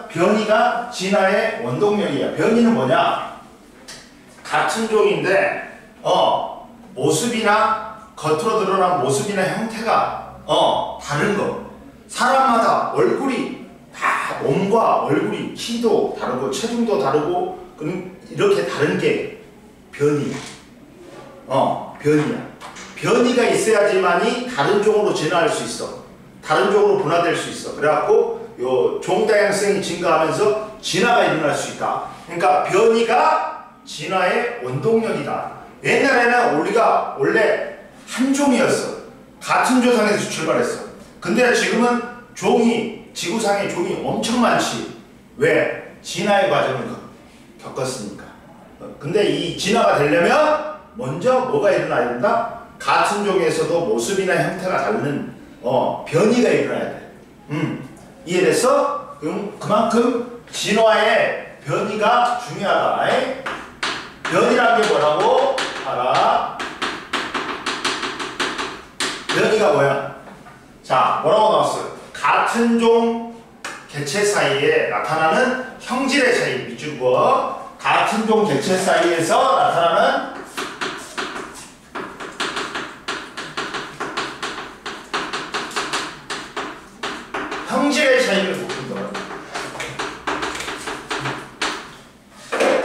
변이가 진화의 원동력이야. 변이는 뭐냐? 같은 종인데 모습이나 겉으로 드러난 모습이나 형태가 다른 거. 사람마다 얼굴이 다 몸과 얼굴이 키도 다르고 체중도 다르고 이렇게 다른 게 변이야. 변이야. 변이가 있어야지만이 다른 종으로 진화할 수 있어. 다른 종으로 분화될 수 있어. 그래갖고 요 종 다양성이 증가하면서 진화가 일어날 수 있다. 그러니까 변이가 진화의 원동력이다. 옛날에는 우리가 원래 한 종이었어. 같은 조상에서 출발했어. 근데 지금은 지구상의 종이 엄청 많지. 왜? 진화의 과정을 겪었으니까. 근데 이 진화가 되려면 먼저 뭐가 일어나야 된다? 같은 종에서도 모습이나 형태가 다른 변이가 일어나야 돼. 이해됐어? 그만큼 진화의 변이가 중요하다. 변이란 게 뭐라고? 알아. 변이가 뭐야? 자, 뭐라고 나왔어요? 같은 종 개체 사이에 나타나는 형질의 차이. 밑줄 그어. 같은 종 개체 사이에서 나타나는 형질의 차이를 보는 거예요.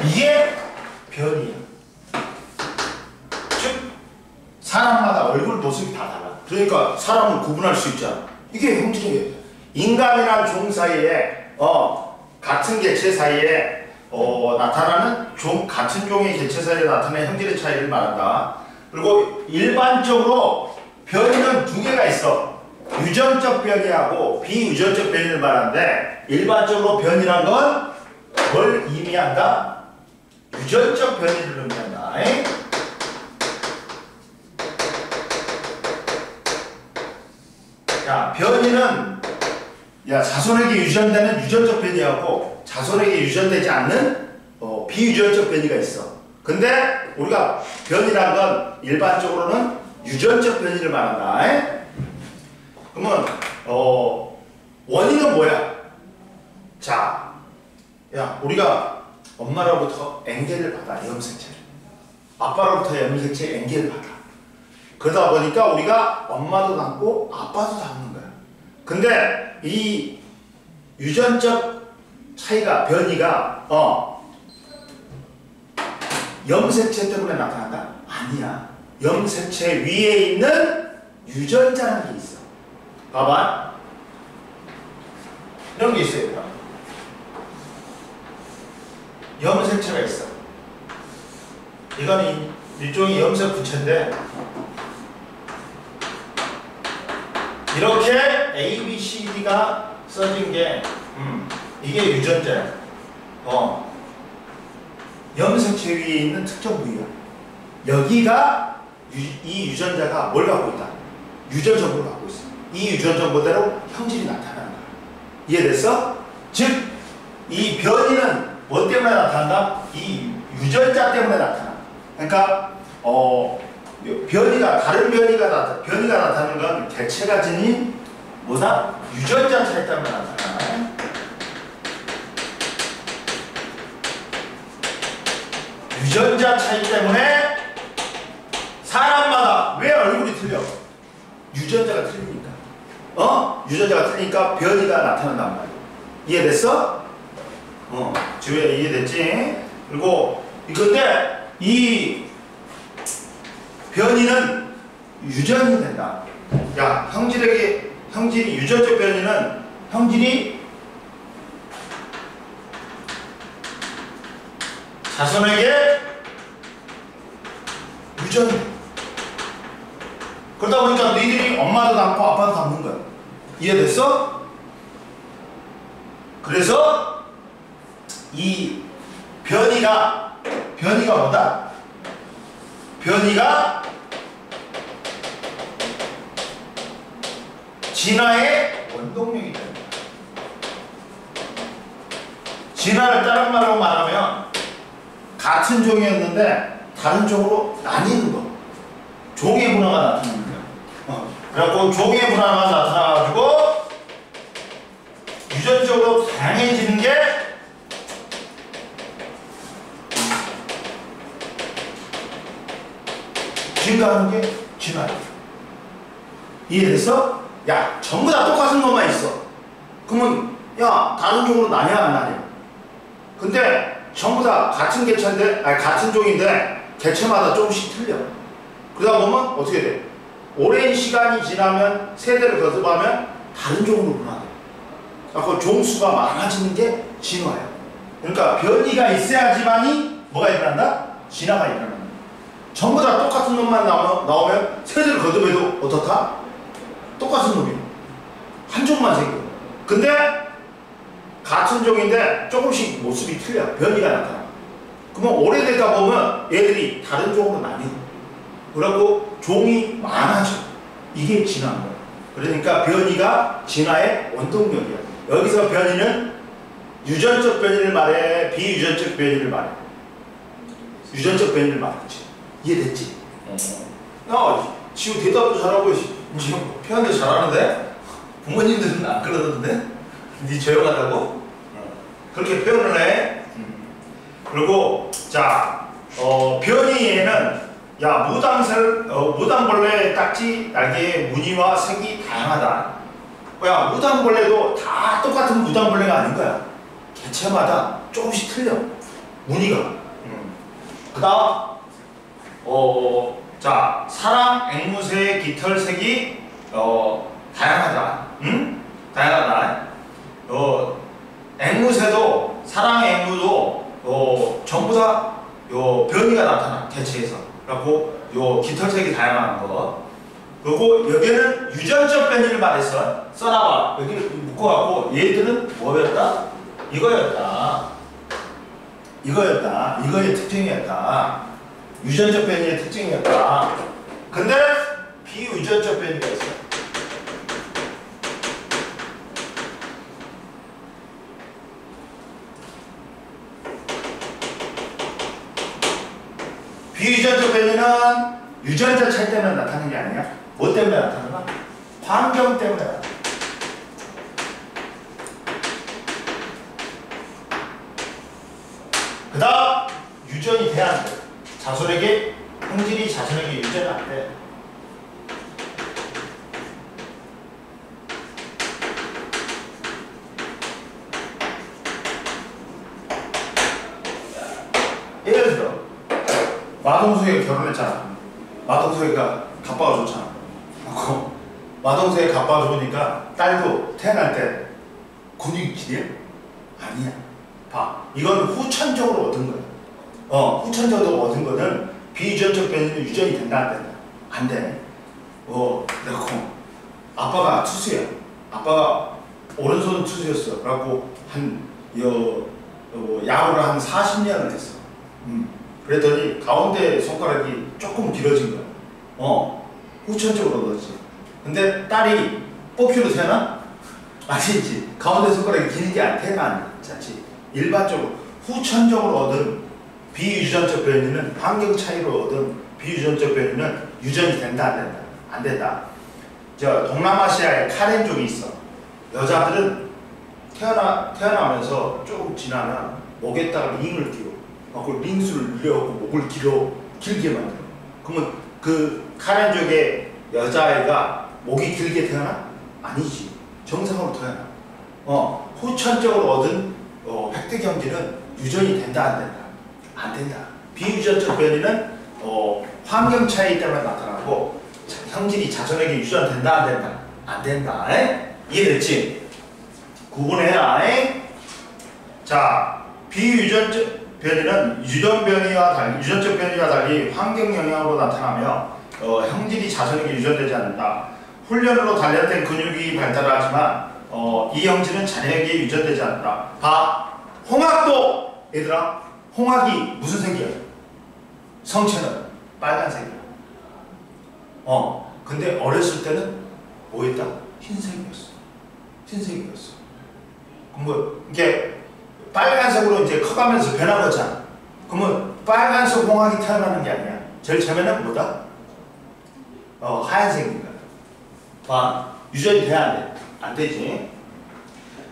이게 변이야. 즉 사람마다 얼굴 모습이 다 달라. 그러니까 사람을 구분할 수 있잖아. 이게 형질이에요. 인간이란 종 사이에 같은 개체 사이에 나타나는 같은 종의 개체 사이에 나타나는 형질의 차이를 말한다. 그리고 일반적으로 변이는 두 개가 있어. 유전적 변이하고 비유전적 변이를 말하는데, 일반적으로 변이란 건 뭘 의미한다? 유전적 변이를 의미한다. 야, 변이는 자손에게 유전되는 유전적 변이하고 자손에게 유전되지 않는 비유전적 변이가 있어. 근데 우리가 변이란 건 일반적으로는 유전적 변이를 말한다. 그러면 원인은 뭐야? 자, 우리가 엄마로부터 N개를 받아. 염색체를. 아빠로부터 염색체 N개를 받아. 그러다 보니까 우리가 엄마도 닮고 아빠도 닮는 거야. 근데 이 유전적 차이가, 변이가 염색체 때문에 나타난다? 아니야. 염색체 위에 있는 유전자라는 게 있어. 봐봐. 이런 게 있어요. 염색체가 있어. 이거는 일종의 염색 부체인데, 이렇게 A, B, C, D가 써진 게 이게 유전자야. 염색체 위에 있는 특정 부위야. 여기가 이 유전자가 뭘 갖고 있다? 유전정보를 갖고 있어. 이 유전정보대로 형질이 나타나는 거야. 이해됐어? 즉, 이 변이는 뭐 때문에 나타난다? 이 유전자 때문에 나타나. 그러니까 다른 변이가 나타나는 건 개체가 지닌 뭐다? 유전자 차이 때문에 나타나. 유전자 차이 때문에 사람마다 왜 얼굴이 틀려? 유전자가 틀리니까. 유전자가 틀리니까 변이가 나타난단 말이야. 이해됐어? 지우야, 이해됐지? 그리고 근데 이 변이는 유전이 된다. 야, 형질이 유전적 변이는 형질이 자손에게 유전이. 그러다 보니까 너희들이 엄마도 닮고 아빠도 닮는 거야. 이해됐어? 그래서 이 변이가 뭐다? 변이가 진화의 원동력이 된다. 진화를 다른 말로 말하면 같은 종이었는데 다른 종으로 나뉘는 거. 종의 분화가 나타나는 거야. 그래갖고 종의 분화가 나타나가지고 유전적으로 다양해지는 게 증가하는 게 진화예요. 이해됐어? 야, 전부 다 똑같은 것만 있어. 그러면 야, 다른 종으로 나뉘어 안 나뉘어? 근데 전부 다 같은 개체인데, 아니 같은 종인데 개체마다 조금씩 틀려. 그러다 보면 어떻게 돼? 오랜 시간이 지나면 세대를 거듭하면 다른 종으로 변화돼. 그러니까 종수가 많아지는 게 진화예요. 그러니까 변이가 있어야지만이 뭐가 일어난다? 진화가 일어난다. 전부 다 똑같은 놈만 나오면 세대를 거듭해도 어떻다? 똑같은 놈이에요. 한 종만 생겨. 근데 같은 종인데 조금씩 모습이 틀려. 변이가 나타나. 그러면 오래되다 보면 얘들이 다른 종으로 나뉘어. 그리고 종이 많아져. 이게 진화인 거야. 그러니까 변이가 진화의 원동력이야. 여기서 변이는 유전적 변이를 말해, 비유전적 변이를 말해. 유전적 변이를 말했지. 이해됐지? 야, 지금 대답도 잘하고 지금 표현도 잘하는데? 부모님들은 안 그러던데? 니 조용하다고? 그렇게 표현을 해. 그리고 자, 변이에는 야, 무당벌레 딱지 날개의 무늬와 색이 다양하다. 야, 무당벌레도 다 똑같은 무당벌레가 아닌 거야. 개체마다 조금씩 틀려. 무늬가. 그 다음 자, 사랑 앵무새의 깃털색이 다양하다. 다양하다. 앵무새도 사랑 앵무도 전부 다 변이가 나타나. 개체에서. 그리고 깃털색이 다양한 거. 그리고 여기는 유전적 변이를 말했어. 써놔봐. 여기 묶어갖고 얘들은 뭐였다? 이거였다. 이거의 특징이었다. 유전적 변이의 특징이었다. 근데 비유전적 변이가 있어. 비유전적 변이는 유전자 차이 때문에 나타나는 게 아니야. 뭐 때문에 나타나나? 환경 때문에 나타나. 그 다음 유전이 돼야 안 돼. 자손에게 형질이 자손에게 유전이 안 돼. 예를 들어 마동석이가 결혼했잖아. 마동석이가 갑바가 좋잖아. 마동석이 갑바가 좋으니까 딸도 태어날 때 근육이 기대? 아니야. 봐. 이건 후천적으로 얻은 거야. 후천적으로 얻은 거는 비유전적 변이는 유전이 된다 안 된다? 안 돼. 그래갖고 아빠가 투수야. 아빠가 오른손 투수였어. 그래갖고 야구를 한 40년을 했어. 그랬더니 가운데 손가락이 조금 길어진 거야. 후천적으로 얻었지. 근데 딸이 뽑히로 태어나? 아니지. 가운데 손가락이 기는 게 안 태어나. 자치. 일반적으로 후천적으로 얻은 비유전적 변이는 환경 차이로 얻은 비유전적 변이는 유전이 된다 안 된다? 안 된다. 저 동남아시아에 카렌족이 있어. 여자들은 태어나면서 조금 지나면 목에다가 링을 끼워. 그 링수를 늘려갖고 목을 길게 만들어. 그러면 그 카렌족의 여자아이가 목이 길게 태어나? 아니지. 정상으로 태어나. 후천적으로 얻은 획득형질은 유전이 된다 안 된다? 안 된다. 비유전적 변이는 환경 차이 때문에 나타나고 형질이 자손에게 유전된다 안 된다? 안 된다. 이해됐지? 구분해라. 자, 비유전적 변이는 유전적 변이와 달리 환경 영향으로 나타나며 형질이 자손에게 유전되지 않는다. 훈련으로 단련된 근육이 발달하지만 이 형질은 자녀에게 유전되지 않는다. 봐. 홍학도 얘들아, 홍학이 무슨 색이야? 성체는 빨간색이야. 근데 어렸을 때는 뭐였다? 흰색이었어. 그럼 뭐 이게 빨간색으로 이제 커가면서 변한 거잖아. 그러면 빨간색 홍학이 태어나는 게 아니야. 제일 처음에는 뭐다? 하얀색인 거야. 봐. 유전이 돼야 안 돼? 안 되지.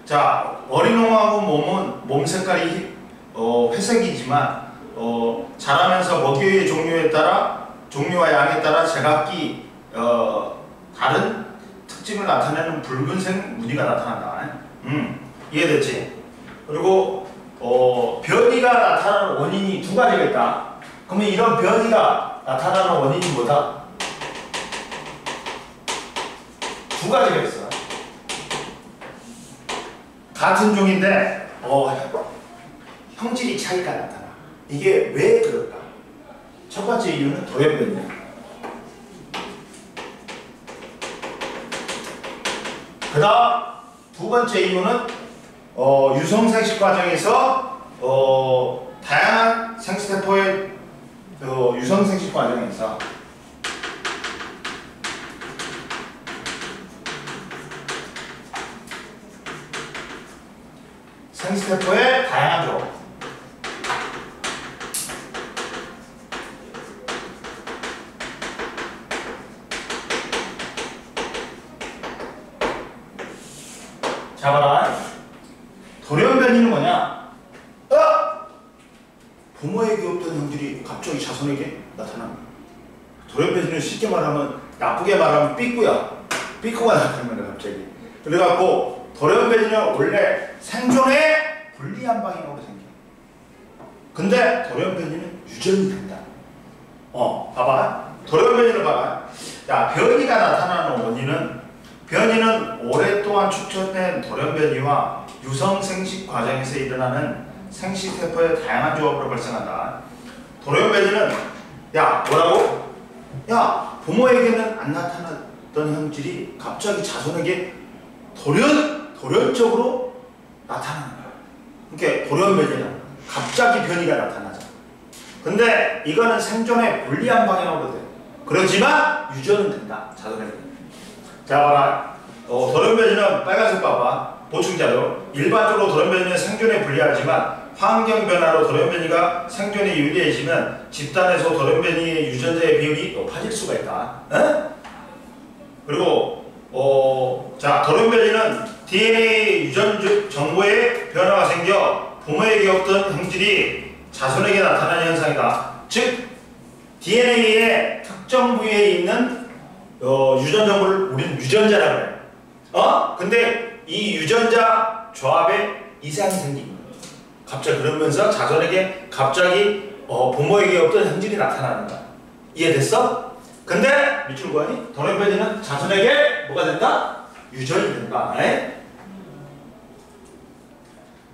자, 어린 홍하고 몸 색깔이 회색이지만 자라면서 먹이의 종류와 양에 따라 제각기 다른 특징을 나타내는 붉은색 무늬가 나타난다. 이해됐지? 그리고 변이가 나타나는 원인이 두 가지가 있다. 그러면 이런 변이가 나타나는 원인이 뭐다? 두 가지가 있어. 같은 종인데 형질이 차이가 나타나. 이게 왜 그럴까? 첫 번째 이유는 돌연변이야. 그 다음 두 번째 이유는 유성생식 과정에서 다양한 생세포의 유성생식 과정에서 생세포의 다양한 조업 자 봐라. 돌연변이는 뭐냐? 부모에게 없던 형들이 갑자기 자손에게 나타납니다. 돌연변이는 쉽게 말하면 나쁘게 말하면 삐꾸가 나타나는 거야 갑자기. 그래갖고 돌연변이는 원래 생존에 불리한 방향으로 생겨. 근데 돌연변이는 유전이 된다. 봐봐. 돌연변이를 봐봐. 야, 변이가 나타나는 원인은 변이는 오랫동안 축적된 돌연변이와 유성생식 과정에서 일어나는 생식세포의 다양한 조합으로 발생한다. 돌연변이는 뭐라고? 부모에게는 안 나타났던 형질이 갑자기 자손에게 돌연적으로 나타나는 거야. 그러니까 돌연변이는 갑자기 변이가 나타나죠. 근데 이거는 생존에 불리한 방향으로 돼. 그렇지만 유전은 된다. 자손에게. 자 봐라. 돌연변이는 빨간색 봐봐. 보충자료. 일반적으로 돌연변이는 생존에 불리하지만 환경 변화로 돌연변이가 생존에 유리해지면 집단에서 돌연변이의 유전자의 비율이 높아질 수가 있다. 그리고 자 돌연변이는 DNA 유전 정보에 변화가 생겨 부모에게 없던 형질이 자손에게 나타나는 현상이다. 즉 DNA의 특정 부위에 있는 유전 정보를 우리는 유전자라고 해요. 근데 이 유전자 조합에 이상이 생긴 거예요. 갑자기 그러면서 자손에게 갑자기 부모에게 없던 형질이 나타나는 거야. 이해됐어? 근데 밑줄 그어니 돌연변이는 자손에게 뭐가 된다? 유전이 된다.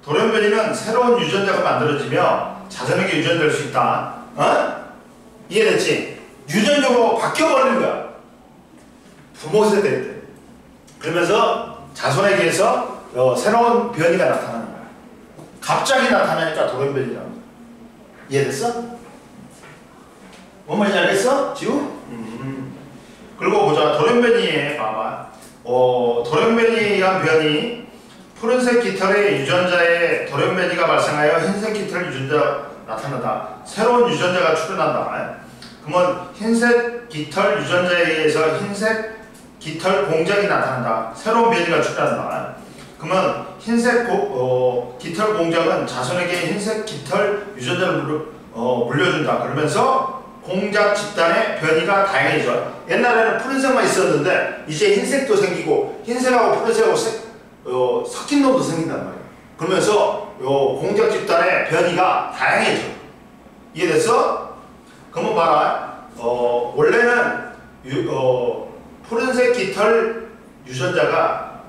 돌연변이는 새로운 유전자가 만들어지며 자손에게 유전될 수 있다. 이해됐지? 유전적으로 바뀌어버리는 거야. 부모 세대 때. 그러면서 자손에게서 새로운 변이가 나타나는 거야. 갑자기 나타나니까 돌연변이라고. 이해됐어? 뭔 말인지 알겠어? 지우? 그리고 보자. 돌연변이에 봐봐. 돌연변이에 의한 변이 푸른색 깃털의 유전자에 돌연변이가 발생하여 흰색 깃털 유전자가 나타난다. 새로운 유전자가 출현한다. 그러면 흰색 깃털 유전자에 의해서 흰색 깃털 공작이 나타난다. 새로운 변이가 출현한다. 그러면 흰색 깃털 공작은 자손에게 흰색 깃털 유전자를 물려준다. 그러면서 공작 집단의 변이가 다양해져. 옛날에는 푸른색만 있었는데 이제 흰색도 생기고 흰색하고 푸른색하고 섞인 놈도 생긴단 말이야. 그러면서 공작 집단의 변이가 다양해져. 이해됐어? 그러면 봐라. 원래는 푸른색 깃털 유전자가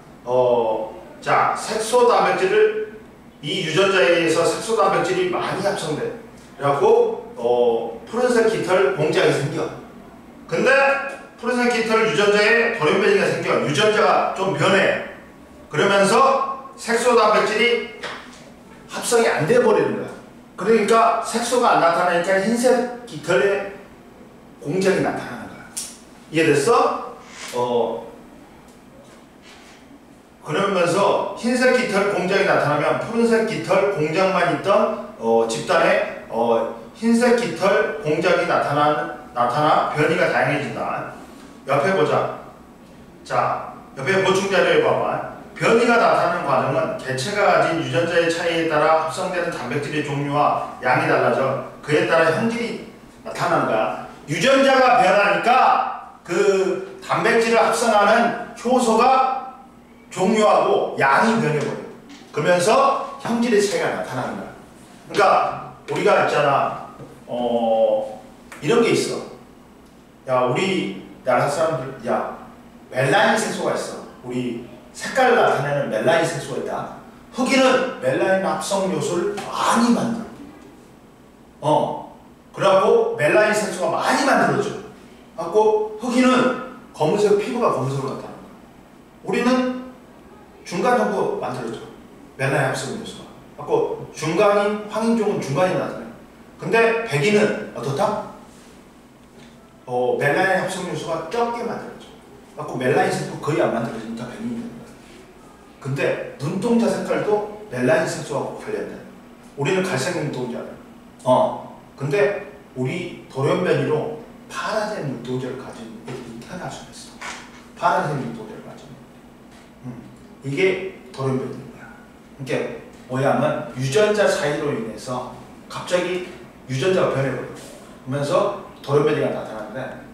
자 색소 단백질을 이 유전자에 의해서 색소 단백질이 많이 합성돼. 그래갖고 푸른색 깃털 공작이 생겨. 근데 푸른색 깃털 유전자에 돌연변이가 생겨. 유전자가 좀 변해. 그러면서 색소 단백질이 합성이 안 돼 버리는 거야. 그러니까 색소가 안 나타나니까 흰색 깃털의 공작이 나타나는 거야. 이해됐어? 그러면서 흰색 깃털 공작이 나타나면 푸른색 깃털 공작만 있던 집단에 흰색 깃털 공작이 나타나 변이가 다양해진다. 옆에 보자. 자, 옆에 보충 자료에 봐봐. 변이가 나타나는 과정은 개체가 가진 유전자의 차이에 따라 합성되는 단백질의 종류와 양이 달라져 그에 따라 형질이 나타나는 거야. 유전자가 변하니까 그 단백질을 합성하는 효소가 종류하고 양이 변해버려. 그러면서 형질의 차이가 나타나는 거야. 그러니까 우리가 있잖아, 이런 게 있어. 야, 우리나라 사람들, 야, 멜라닌 색소가 있어. 우리 색깔을 나타내는 멜라닌 색소가 있다. 흑인은 멜라닌 합성 요소를 많이 만들어. 그래갖고 멜라닌 색소가 많이 만들어져. 갖고 흑인은 검은색 피부가 검은색으로 나타나는 거야. 우리는 중간 정도 만들어져. 멜라닌 합성 요소가. 갖고 중간인 황인종은 중간이 나타나요. 근데 백인은 어떻다? 멜라닌 합성 요소가 적게 만들어져. 갖고 멜라닌 색소 거의 안 만들어지니까 백인이 되는 거야. 근데 눈동자 색깔도 멜라닌 색소하고 관련돼. 우리는 갈색 눈동자야. 근데 우리 돌연변이로 파란색 눈동자를 가진 애들이 태어날 수 있어. 파란색 눈동자를 가진. 이게 돌연변인 거야. 그러니까 모양은 유전자 차이로 인해서 갑자기 유전자가 변해버려. 그러면서 돌연변이가 나타나는데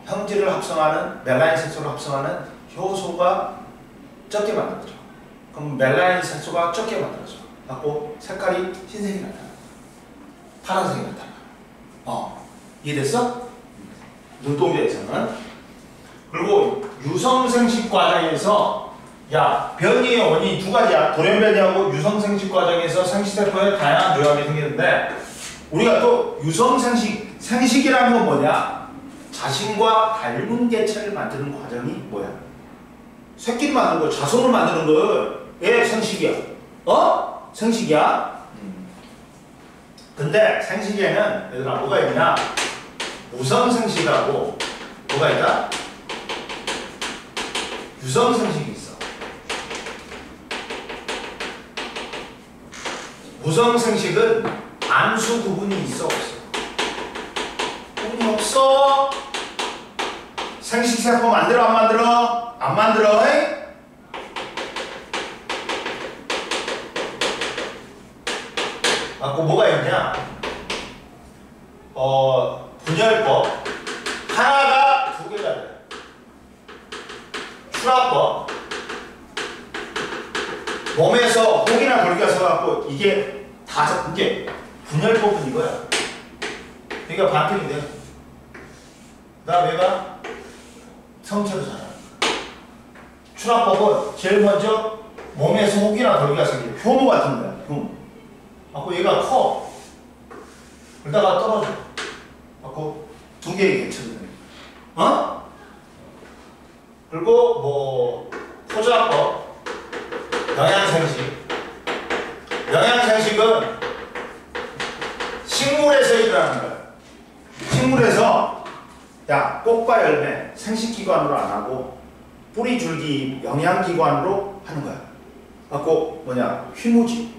형질을 합성하는 멜라닌 색소를 합성하는 효소가 적게 만들어져. 그럼 멜라닌 색소가 적게 만들어져. 갖고 색깔이 흰색이 나타나. 파란색이 나타나. 이해됐어? 눈동자에서는. 그리고 유성생식 과정에서 야, 변이의 원인이 두 가지야. 돌연변이하고 유성생식 과정에서 생식세포에 다양한 조합이 생기는데 우리가 또 생식이라는 건 뭐냐? 자신과 닮은 개체를 만드는 과정이 뭐야? 새끼를 만드는 거, 자손을 만드는 거에 생식이야. 생식이야. 근데 생식에는 얘들아 뭐가 있냐? 무성생식하고 뭐가 있다? 유성생식이 있어. 무성생식은 암수 구분이 있어 없어? 구분이 없어. 생식세포 만들어 안 만들어? 안 만들어. 갖고 뭐가 있냐? 분열법 하나가 두 개가 돼. 출합법 몸에서 혹이나 돌기가 서갖고 이게 이게 분열법은 이거야. 여기가 반응이 돼. 그다음 얘가 성체로 자라. 출합법은 제일 먼저 몸에서 혹이나 돌기가 생겨. 효모 같은 거야. 효모. 갖고 얘가 커. 그러다가 떨어져. 갖고 두 개의 개체로 돼. 그리고 뭐 포자법, 영양생식. 영양생식은 식물에서 일어나는 거야. 식물에서 야, 꽃과 열매 생식기관으로 안 하고 뿌리 줄기 영양기관으로 하는 거야. 갖고 뭐냐, 휘무지.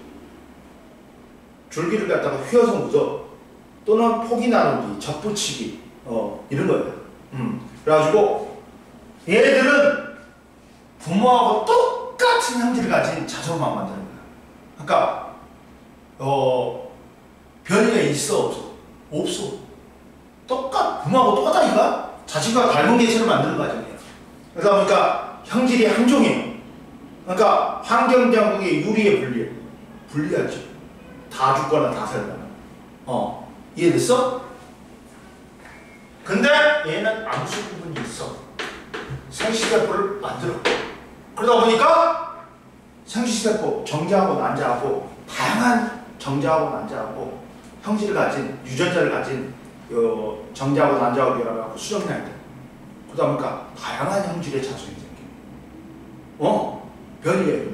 줄기를 갖다가 휘어서 묻어. 또는 포기 나누기, 접붙이기, 이런 거예요. 그래가지고 얘들은 부모하고 똑같은 형질을 가진 자손만 만드는 거야. 그러니까 변이가 있어 없어? 없어. 부모하고 똑같다니까? 자식과 닮은 개체를 만드는 과정이야. 그러다 보니까 형질이 한 종이에요. 그러니까 환경장국의 유리에 불리하지. 다 죽거나 다 살거나. 이해됐어? 근데 얘는 암수 구분이 있어. 생식세포를 만들어. 그러다 보니까 생식세포, 정자하고 난자하고 다양한 정자하고 난자하고 형질을 가진, 유전자를 가진 정자하고 난자하고 결합하고 수정량이 돼. 그러다 보니까 다양한 형질의 자손이 생겨. 변이에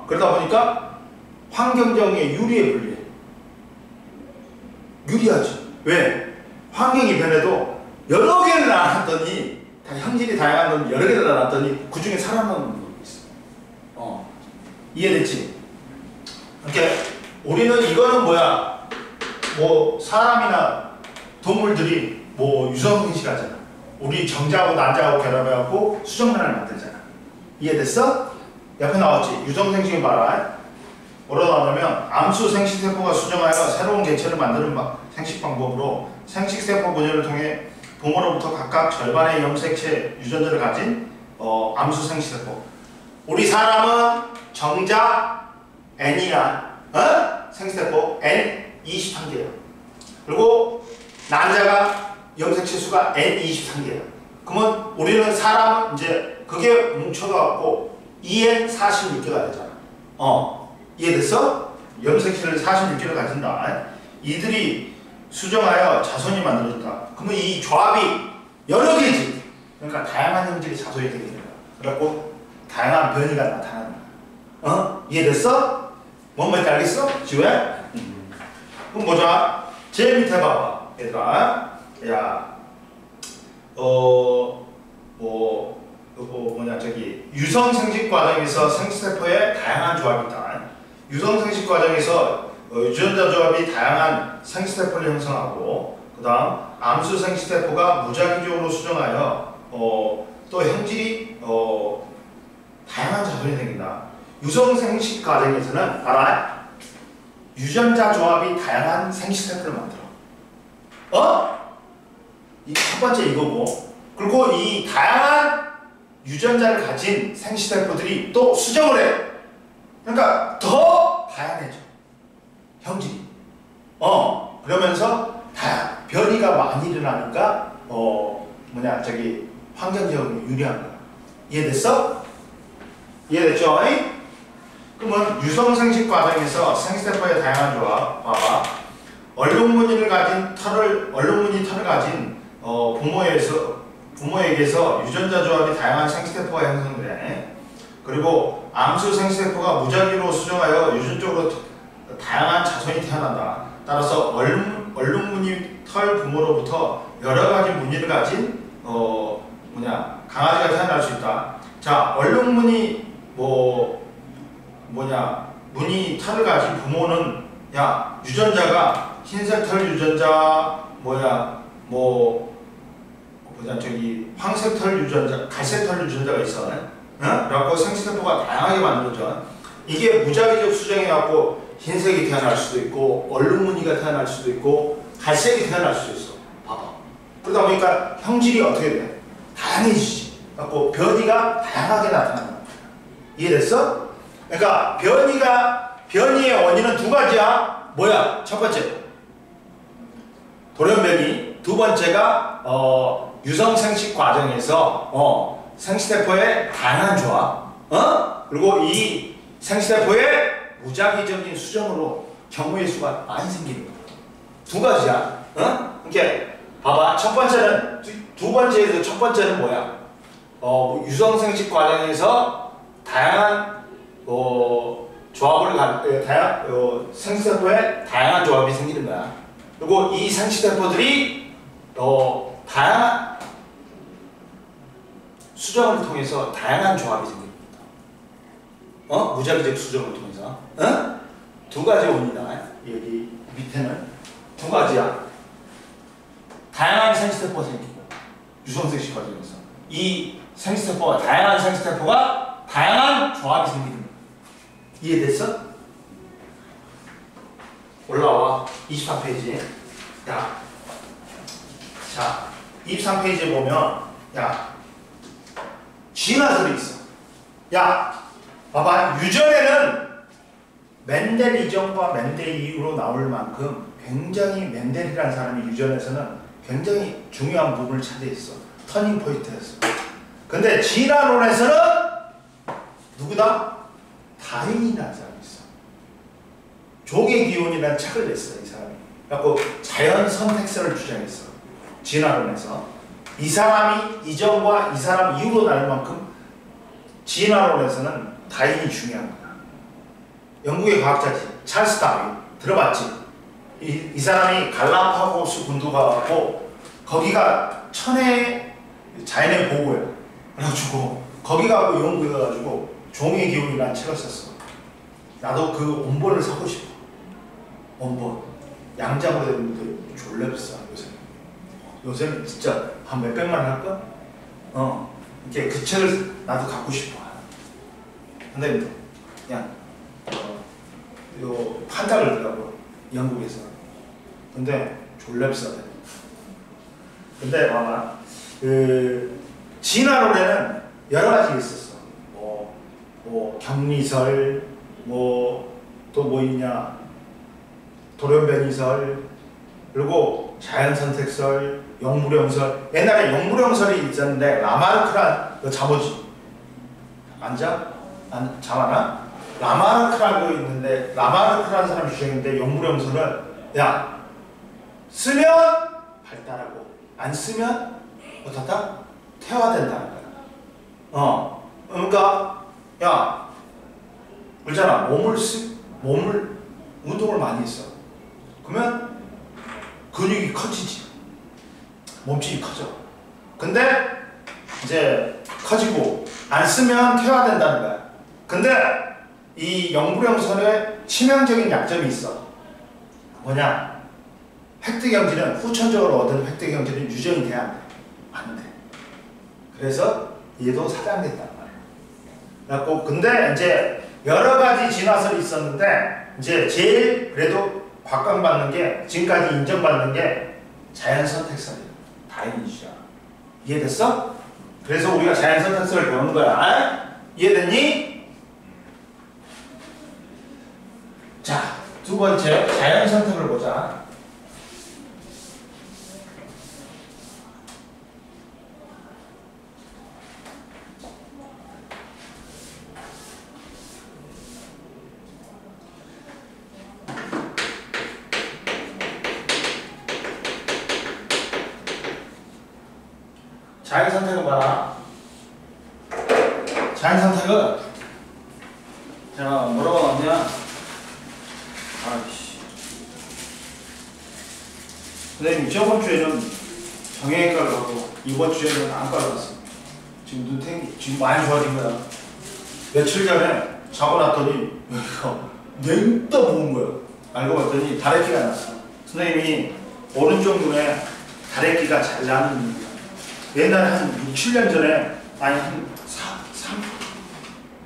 그러다 보니까 환경정의 유리에 불리해. 유리하지. 왜? 환경이 변해도 여러 개를 낳았더니 형질이 다양한 건 여러 개를 낳았더니 그 중에 살아남는 놈이 있어. 이해됐지? 이렇게 우리는 이거는 뭐야? 뭐 사람이나 동물들이 뭐 유성생식하잖아. 우리 정자하고 난자하고 결합해갖고 수정란을 만들잖아. 이해됐어? 옆에 나왔지. 유성생식을 봐라. 뭐라고 나오냐면 암수 생식세포가 수정하여 새로운 개체를 만드는 생식 방법으로 생식세포 분열을 통해 부모로부터 각각 절반의 염색체 유전자를 가진 암수 생식세포. 우리 사람은 정작 N이야. 생식세포 N 23개야. 그리고 남자가 염색체 수가 N 23개야. 그러면 우리는 사람은 이제 그게 뭉쳐갖고 EN 46개가 되잖아. 이해됐어? 염색체를 46개를 가진다. 이들이 수정하여 자손이 만들어진다. 그러면 이 조합이 여러 개지. 그러니까 다양한 형질이 자손이 되게 된다. 그래갖고 다양한 변이가 나타난다. 이해됐어? 뭔 말인지 알겠어? 지우야? 그럼 보자. 제일 밑에 봐봐. 얘들아. 야, 유성 생식 과정에서 생식세포의 다양한 조합이 있다. 유성 생식 과정에서 유전자 조합이 다양한 생식세포를 형성하고, 그 다음 암수 생식세포가 무작위적으로 수정하여 또 형질이 다양한 자손이 생긴다. 유성 생식 과정에서는 봐라, 유전자 조합이 다양한 생식세포를 만들어. 이 첫 번째 이거고, 그리고 이 다양한 유전자를 가진 생식세포들이 또 수정을 해. 그러니까 더 다양해져. 형질이. 그러면서 변이가 많이 일어나니까 환경적으로 유리한 거야. 이해됐어? 이해됐죠? 그러면 유성생식 과정에서 생식세포의 다양한 조합 봐봐. 얼룩무늬 털을 가진 부모에게서 유전자 조합이 다양한 생식세포가 형성돼. 그리고 암수 생식세포가 무작위로 수정하여 유전적으로 다양한 자손이 태어난다. 따라서 얼룩무늬 털 부모로부터 여러 가지 무늬를 가진 강아지가 태어날 수 있다. 자, 얼룩무늬 무늬 털을 가진 부모는 유전자가 흰색 털 유전자 황색 털 유전자, 갈색 털 유전자가 있어. 그래갖고 생식세포가 다양하게 만들어져. 이게 무작위적 수정해갖고 흰색이 태어날 수도 있고, 얼룩무늬가 태어날 수도 있고, 갈색이 태어날 수도 있어. 봐봐. 그러다 보니까 형질이 어떻게 돼? 다양해지지. 그래갖고 변이가 다양하게 나타나는 거야. 이해됐어? 그러니까 변이의 원인은 두 가지야. 뭐야? 첫 번째, 돌연변이. 두 번째가 유성생식 과정에서 생식세포의 다양한 조합. 그리고 이 생식세포의 무작위적인 수정으로 경우의 수가 많이 생기는 거야. 두 가지야. 이렇게 봐봐. 첫 번째는 첫 번째는 뭐야? 유성생식 과정에서 다양한 생식세포의 다양한 조합이 생기는 거야. 그리고 이 생식세포들이 다양한 수정을 통해서 다양한 조합이 생깁니다. 무작위적 수정을 통해서. 두 가지 원이다. 여기 밑에는 두 가지야. 다양한 생식세포가 생기고, 유성생식 과정에서 이 생식세포가 다양한 생식세포가 다양한 조합이 생기는 거야. 이해됐어? 올라와. 23페이지. 자, 23페이지에 보면 진화설이 있어. 봐봐. 유전에는 멘델 이전과 멘델 이후로 나올 만큼 굉장히 멘델이라는 사람이 유전에서는 굉장히 중요한 부분을 차지했어. 터닝 포인트였어. 근데 진화론에서는 누구다? 다윈이라는 사람이 있어. 종의 기운이라는 책을 냈어, 이 사람이. 그래갖고 자연 선택설을 주장했어. 진화론에서. 이 사람이 이전과 이 사람 이후로 나올 만큼 진화론에서는 다윈이 중요한 거야. 영국의 과학자지. 찰스 다윈. 들어봤지? 이 사람이 갈라파고스 군도 가고 거기가 천혜 자연의 보호야. 그래가지고 거기 가고 연구해 가지고 종의 기운이라는 책을 썼어. 나도 그 원본을 사고 싶어. 원본. 양장으로 되는데 졸래 비싸 요새. 요새는 진짜 한 몇백만 원 할까? 이렇게 그 책을 나도 갖고 싶어. 근데 그냥 요 판다를 더라고 영국에서. 근데 졸라 비싸대. 근데 봐봐, 그 진화 노래는 여러 가지 있었어. 뭐 경리설, 뭐 또 뭐 있냐, 돌연변이설, 그리고 자연선택설, 영무령설. 옛날에 영무령설이 있었는데 라마르크란 너 잠오지? 앉아? 잠하나? 라마르크라고 있는데 라마르크라는 사람이 주장인데 영무령설은 야 쓰면 발달하고 안 쓰면 어떻다? 퇴화된다는 거야. 그러니까 야 그렇잖아. 몸을 운동을 많이 했어. 그러면 근육이 커지지. 몸집이 커져. 근데 이제 커지고 안 쓰면 퇴화된다는 거야. 근데 이 영부령설에 치명적인 약점이 있어. 뭐냐? 획득경지는 후천적으로 얻은 획득경지는 유전이 돼야 안 돼. 안 돼. 그래서 얘도 사장됐단 말이야. 그래갖고 근데 이제 여러 가지 진화설이 있었는데 이제 제일 그래도 곽광받는 게 지금까지 인정받는 게 자연선택설이야. 다인이시야. 이해됐어? 그래서 우리가 자연선택설을 배우는 거야. 아? 이해됐니? 자, 두 번째 자연선택을 보자. 자연선택은 봐라. 자연선택은 자 뭐라고 나왔냐? 아이씨. 선생님 저번 주에는 정형외과를 가고 이번 주에는 안과를 갔어. 지금 눈탱이 지금 많이 좋아진 거야. 며칠 전에 자고 났더니 냉다 부은 거야. 알고 봤더니 다래끼가 났어. 선생님이 오른쪽 눈에 다래끼가 잘 나는 눈이야. 옛날에 한 6, 7년 전에 아니 한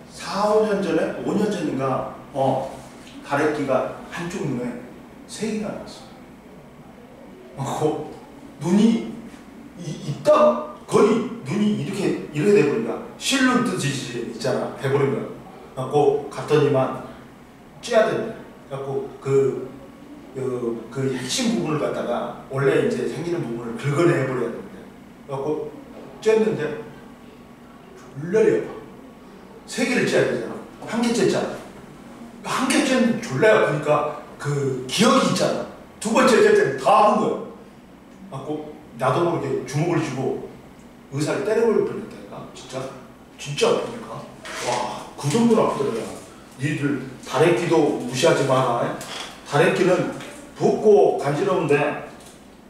4, 5년 전에 5년 전인가 다래끼가 한쪽 눈에 3개가 났어. 눈이 있다 거의 눈이 이렇게 돼버린다. 실눈 뜨듯이 있잖아. 돼버린 거야. 그래갖고 갔더니만 쬐야 된다. 그래갖고 그 핵심 부분을 갖다가 원래 이제 생기는 부분을 긁어내버려야 된다. 그래갖고 쬐는데 졸라 아파. 3개를 쬐야 되잖아. 1개 쬐잖아. 1개 쬐는 졸라 아프니까 그 기억이 있잖아. 두 번째 쬐 때는 다 아픈 거야. 그래갖고 나도 모르게 주먹을 쥐고 의사를 때려버릴 뻔했다니까. 진짜 아프니까. 와, 그 정도로 아프더라. 니들 다래끼도 무시하지 마라. 다래끼는 붓고 간지러운데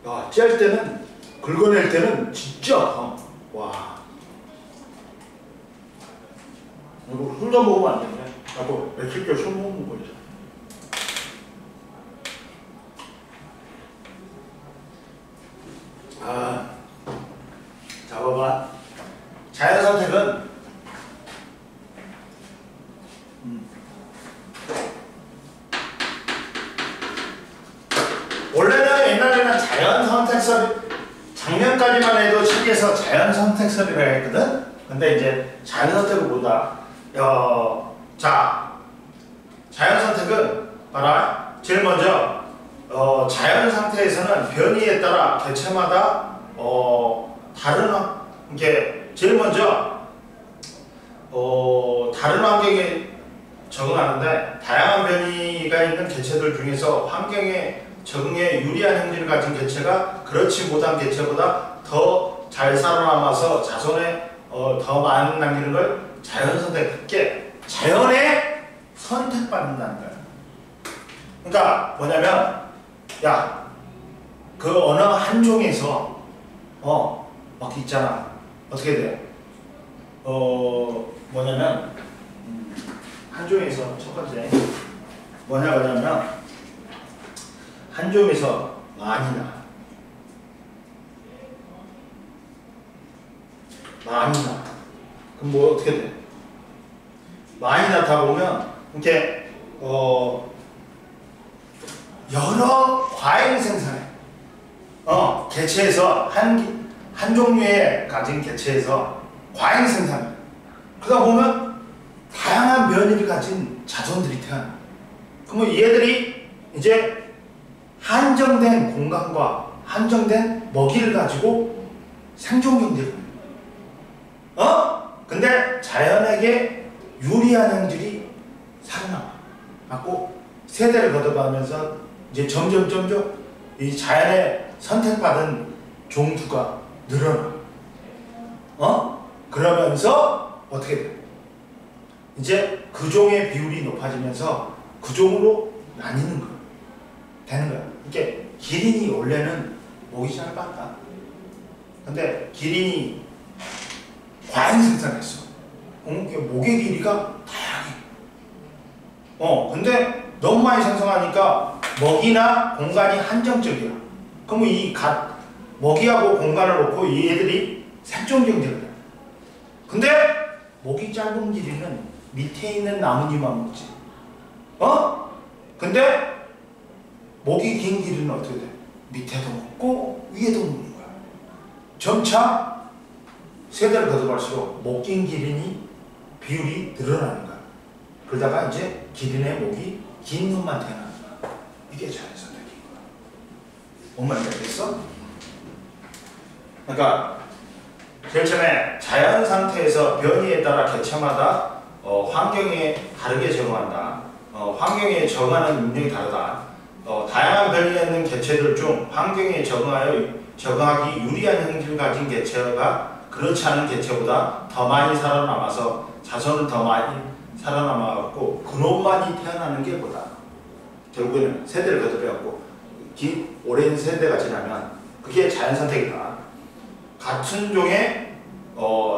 야, 짤 때는 긁어낼 때는 진짜 아파. 와. 이거 술 좀 먹으면 안 되네. 나도 며칠째 술 먹는 거지. 자, 봐봐. 자연선택은 원래는 옛날에는 자연선택설 작년까지만 해도 책에서 자연선택설이라 했거든. 근데 이제 자연선택을 보다 자 자연선택은 봐라. 제일 먼저 자연 상태에서는 변이에 따라 개체마다 다른 게 제일 먼저 다른 환경에 적응하는데 다양한 변이가 있는 개체들 중에서 환경에 적응에 유리한 형질을 가진 개체가 그렇지 못한 개체보다 더 잘 살아남아서 자손에 더 많은 남기는 걸 자연선택. 그게 자연에 선택받는다는 거야. 그러니까 뭐냐면 야, 그 어느 한 종에서 막 있잖아. 어떻게 돼? 뭐냐면 한 종에서 첫 번째 뭐냐면 한 종에서 많이 나. 그럼 뭐 어떻게 돼? 많이 낳다 보면 이렇게 여러 과잉 생산에 개체에서 한 종류의 가진 개체에서 과잉 생산. 그러다 보면 다양한 변이를 가진 자손들이 태어나. 그러면 얘들이 이제 한정된 공간과 한정된 먹이를 가지고 생존 경쟁을 해요. 근데 자연에게 유리한 형질이 살아남아. 맞고 세대를 거듭하면서 이제 점점 이 자연에 선택받은 종수가 늘어나. 그러면서 어떻게 돼? 이제 그 종의 비율이 높아지면서 그 종으로 나뉘는 거야. 되는 거야. 이게 기린이 원래는 목이 짧았다. 근데 기린이 과잉 생산했어. 목의 길이가 다양해. 근데 너무 많이 생성하니까 먹이나 공간이 한정적이야. 그러면 이 먹이하고 공간을 놓고 이 애들이 생존 경쟁을 해. 근데 목이 짧은 기린은 밑에 있는 나뭇잎만 먹지. 근데 목이 긴 기린은 어떻게 돼? 밑에도 먹고 위에도 먹는 거야. 점차 세대를 거듭할수록 목 긴 기린이 비율이 늘어나는 거야. 그러다가 이제 기린의 목이 긴 놈만 태어나는 거야. 이게 자연선택인 거야. 뭔 말인지 알겠어? 그러니까 제일 처음에 자연 상태에서 변이에 따라 개체마다 환경에 다르게 적응한다. 환경에 적응하는 능력이 다르다. 다양한 변이가 있는 개체들 중 환경에 적응하기 유리한 형질을 가진 개체가 그렇지 않은 개체보다 더 많이 살아남아서 자손을 더 많이 살아남아갖고 그놈만이 태어나는 게 뭐다. 결국에는 세대를 거듭해갖고 오랜 세대가 지나면 그게 자연 선택이다. 같은 종의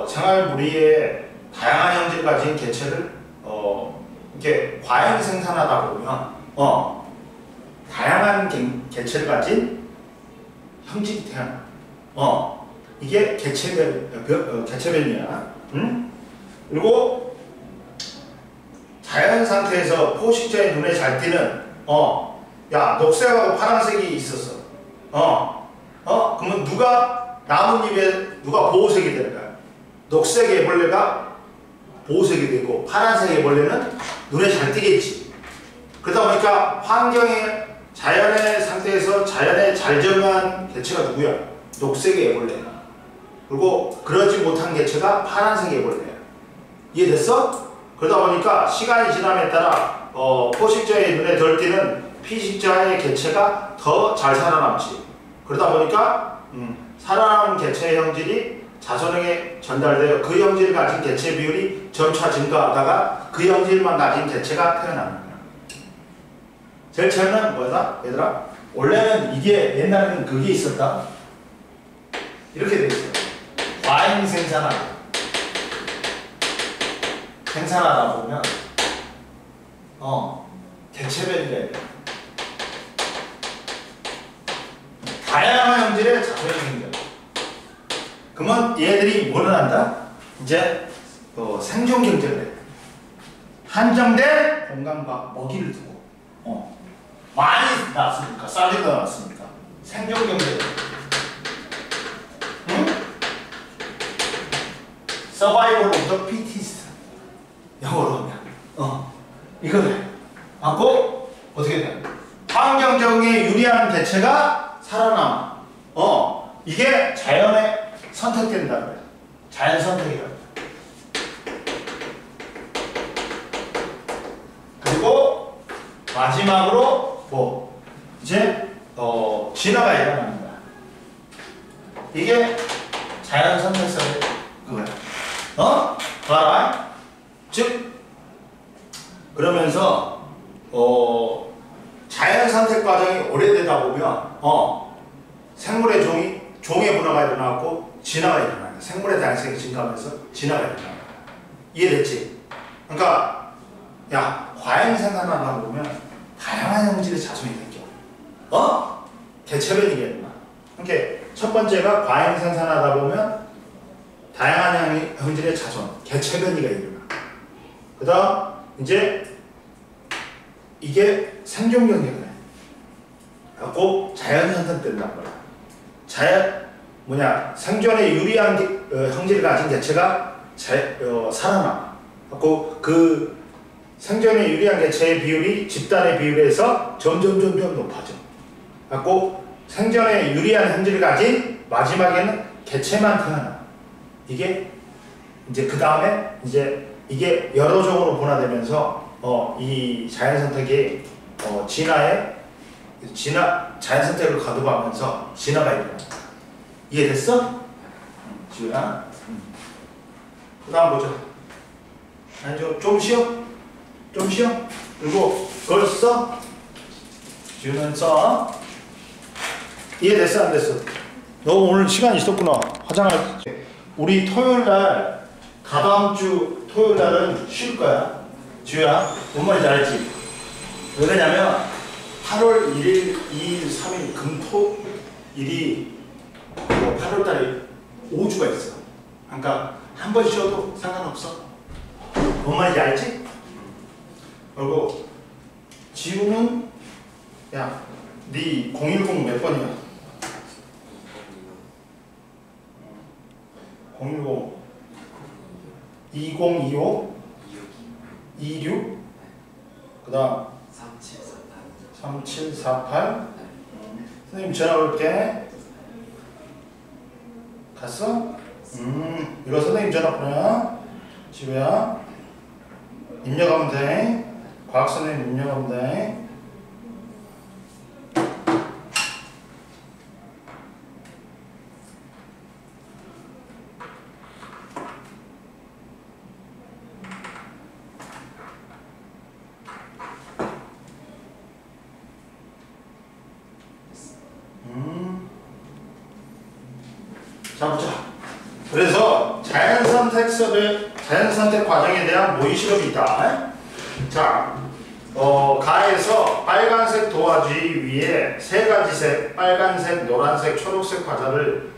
생활 무리의 다양한 형질을 가진 개체를 이렇게 과잉 생산하다 보면 다양한 개체를 가진 형질이 태어나. 이게 개체변이야. 그리고 자연 상태에서 포식자의 눈에 잘 띄는 야 녹색하고 파란색이 있었어. 그러면 나뭇잎에 누가 보호색이 되는 거야. 녹색 애벌레가 보호색이 되고 파란색 애벌레는 눈에 잘 띄겠지. 그러다 보니까 자연의 상태에서 자연에 잘 적응한 개체가 누구야? 녹색의 애벌레야. 그리고 그러지 못한 개체가 파란색 애벌레야. 이해됐어? 그러다 보니까 시간이 지남에 따라 포식자의 눈에 덜 띄는 피식자의 개체가 더 잘 살아남지. 그러다 보니까 살아남은 개체의 형질이 자손에게 전달되어 그 형질을 가진 개체 비율이 점차 증가하다가 그 형질만 가진 개체가 태어나는 거야. 제일 처음에는 뭐다? 얘들아? 원래는 이게 옛날에는 그게 있었다. 이렇게 돼 있어. 과잉 생산하다 보면 개체별이래. 다양한 형질의 자손이 생겨. 그러면 얘들이 뭐를 한다? 이제 생존 경쟁을 해. 한정된 공간과 먹이를 두고 많이 낳았으니까 쌀이 더 낳았으니까 생존 경쟁. Survival of the fittest. 영어로 하면 이거를 맞고 어떻게 돼? 환경적인 유리한 개체가 살아남아. 이게 자연에 선택된다 그래. 자연 선택이라. 그리고 마지막으로 이제 진화가 일어나는 거야. 이게 자연 선택성의 그거야. 봐라. 즉 그러면서 자연 선택 과정이 오래되다 보면 생물의 종의 분화가 일어나고 진화가 일어나요. 생물의 다양성이 증가하면서 진화가 일어나요. 이해됐지? 그러니까 과잉 생산하다 보면 다양한 형질의 자손이 생겨. 개체변이가 일어나. 그러니까 첫 번째가 과잉 생산하다 보면 다양한 형질의 자손, 개체변이가 일어나. 그 다음 이제 이게 생존 경쟁을 해. 갖고 자연 선택된단 말이야. 생존에 유리한 형질을 가진 개체가 살아남아. 갖고 그 생존에 유리한 개체의 비율이 집단의 비율에서 점점 높아져. 갖고 생존에 유리한 형질을 가진 마지막에는 개체만 태어나. 이게 이제 그 다음에 이제 이게 여러 종으로 분화되면서 이 자연 선택이 자연 선택을 거듭하면서 진화가 일어나. 이해됐어? 지우야. 그 다음 보자. 아니 좀 쉬어. 그리고 그걸 써. 지우는 써. 이해됐어 안 됐어? 너 오늘 시간 있었구나. 화장할. 우리 토요일날 다다음 주 토요일날은 쉴 거야. 지우야. 뭔 말인지 알지? 왜냐면 8월 1일, 2일, 3일 금토일이 8월달에 5주가 있어. 그러니까 한 번 쉬어도 상관없어. 뭔 말인지 알지? 그리고 지우는 야, 네 010 몇 번이야? 010 2025 26 그 다음 3748 선생님 전화 올게. 갔어? 이거 선생님 전화번호야. 지우야. 입력하면 돼. 과학 선생님 입력하면 돼. 자 보자. 그래서 자연선택 과정에 대한 모의 실험이 있다. 자, 가에서 빨간색 도화지 위에 세 가지 색, 빨간색, 노란색, 초록색 과자를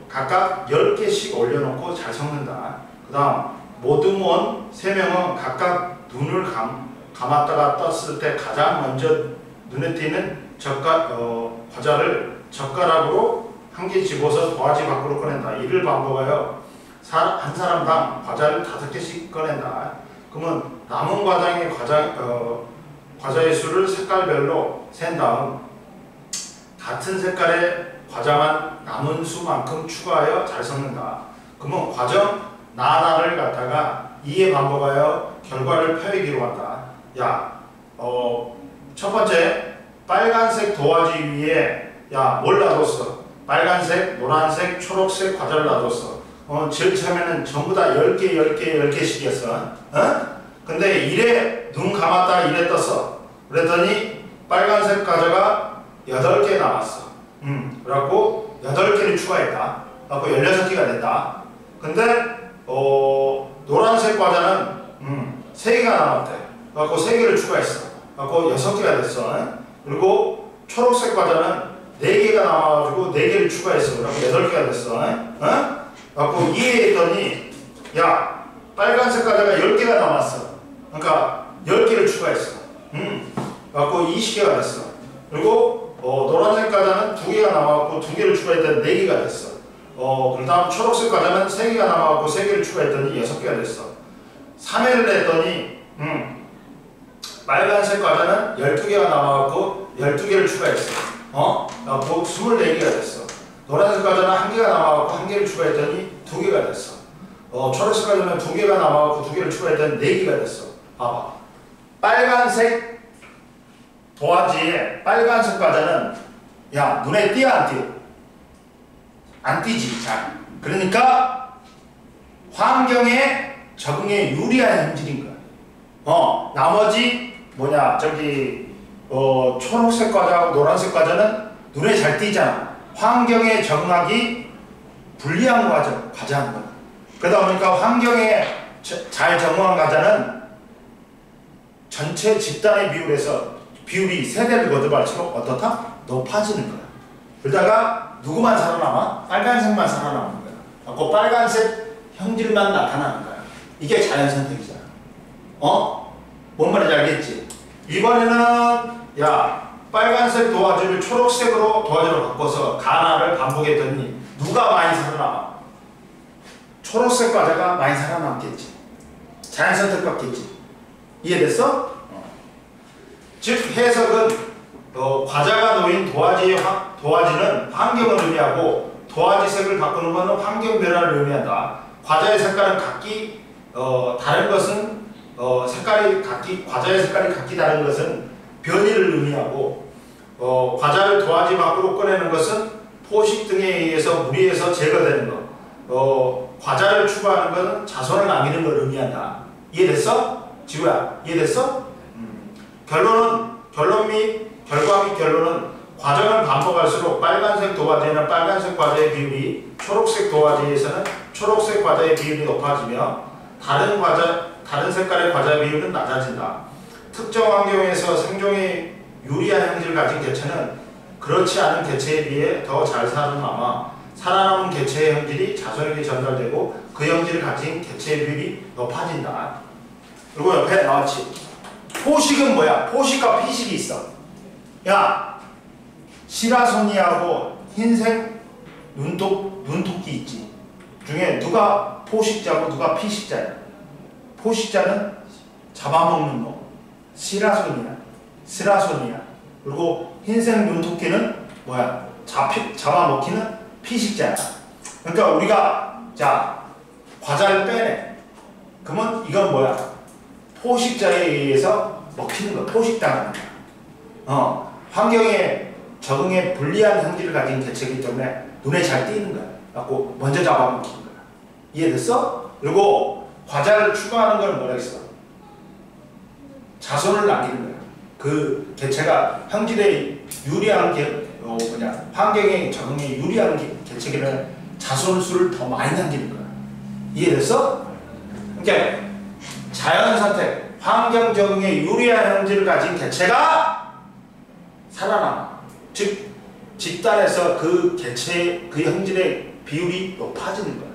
각각 10개씩 올려놓고 잘 섞는다. 그 다음 모둠원 3명은 각각 눈을 감았다가 떴을 때 가장 먼저 눈에 띄는 과자를 젓가락으로 한 개 집어서 도화지 밖으로 꺼낸다. 이를 반복하여 한 사람당 과자를 5개씩 꺼낸다. 그러면 남은 과자의 수를 색깔별로 센 다음 같은 색깔의 과자만 남은 수만큼 추가하여 잘 섞는다. 그러면 과정 나를 갖다가 2에 반복하여 결과를 펴기로 한다. 야, 첫 번째 빨간색 도화지 위에 뭘 놔뒀어? 빨간색, 노란색, 초록색 과자를 놔뒀어. 제일 처음에는 전부 다 10개씩이었어. 근데 1에 눈 감았다 1에 떴어. 그랬더니 빨간색 과자가 8개 남았어. 그래갖고 8개를 추가했다. 그래갖고 16개가 됐다. 근데 노란색 과자는 3개가 남았대. 그래갖고 3개를 추가했어. 그래갖고 6개가 됐어. 그리고 초록색 과자는 4개가 남아가지고 4개를 추가했어. 그래갖고 8개가 됐어. 그래갖고 이해 했더니 야, 빨간색 과자가 10개가 남았어. 그러니까 10개를 추가했어. 그래갖고 20개가 됐어. 그리고 노란색 과자는 2개가 남아갖고 2개를 추가했더니 4개가 됐어. 그 다음 초록색 과자는 3개가 남아갖고 3개를 추가했더니 6개가 됐어. 3회를 했더니 빨간색 과자는 12개가 남아갖고 12개를 추가했어. 그래갖고 24개가 됐어. 노란색 과자는 1개가 남아갖고 1개를 추가했더니 2개가 됐어. 초록색 과자는 2개가 남아갖고 2개를 추가했더니 4개가 됐어. 봐봐. 빨간색 도화지에 빨간색 과자는 야, 눈에 띄어 안 띄어? 안 띄지. 잘. 그러니까 환경에 적응에 유리한 형질인 거야. 나머지 초록색 과자하고 노란색 과자는 눈에 잘 띄잖아. 환경에 적응하기 불리한 과자인 거야. 그러다 보니까 환경에 잘 적응한 과자는 전체 집단의 비율이 세대를 거듭할수록 어떻다? 높아지는 거야. 그러다가 누구만 살아남아? 빨간색만 살아남는 거야. 그 빨간색 형질만 나타나는 거야. 이게 자연선택이잖아. 뭔 말인지 알겠지? 이번에는 야 빨간색 도화지를 초록색으로 도화지로 바꿔서 가나를 반복했더니 누가 많이 살아남아? 초록색 과자가 많이 살아남겠지. 자연선택 받겠지. 이해됐어? 즉 해석은 과자가 놓인 도화지는 환경을 의미하고 도화지색을 바꾸는 것은 환경 변화를 의미한다. 과자의 색깔은 각기 다른 것은 과자의 색깔이 각기 다른 것은 변이를 의미하고 과자를 도화지 밖으로 꺼내는 것은 포식 등에 의해서 무리해서 제거되는 것. 과자를 추가하는 것은 자손을 남기는 걸 의미한다. 이해됐어? 지구야 이해됐어? 결과 및 결론은 과정을 반복할수록 빨간색 도화지에는 빨간색 과자의 비율이 초록색 도화지에서는 초록색 과자의 비율이 높아지며 다른 색깔의 과자 비율은 낮아진다. 특정 환경에서 생존에 유리한 형질을 가진 개체는 그렇지 않은 개체에 비해 더 잘 살아남아 살아남은 개체의 형질이 자손에게 전달되고 그 형질을 가진 개체의 비율이 높아진다. 그리고 옆에 나왔지. 포식은 뭐야? 포식과 피식이 있어. 야, 시라소니하고 흰색 눈토끼 있지. 중에 누가 포식자고 누가 피식자야? 포식자는 잡아먹는 놈, 시라소니야. 그리고 흰색 눈토끼는 뭐야? 잡아먹히는 피식자야. 그러니까 우리가 자 과자를 빼내. 그러면 이건 뭐야? 포식자에 의해서 먹히는 거야. 포식당하는 거야. 환경에 적응에 불리한 형질을 가진 개체이기 때문에 눈에 잘 띄는 거야. 갖고 먼저 잡아먹히는 거야. 이해됐어? 그리고 과자를 추가하는 건 뭐라 했어? 자손을 남기는 거야. 그 개체가 형질에 유리한 환경에 적응에 유리한 개체기는 자손 수를 더 많이 남기는 거야. 이해됐어? 그러니까 자연선택, 환경 적응에 유리한 형질을 가진 개체가 살아남아. 즉 집단에서 그 개체, 그 형질의 비율이 높아지는 거야.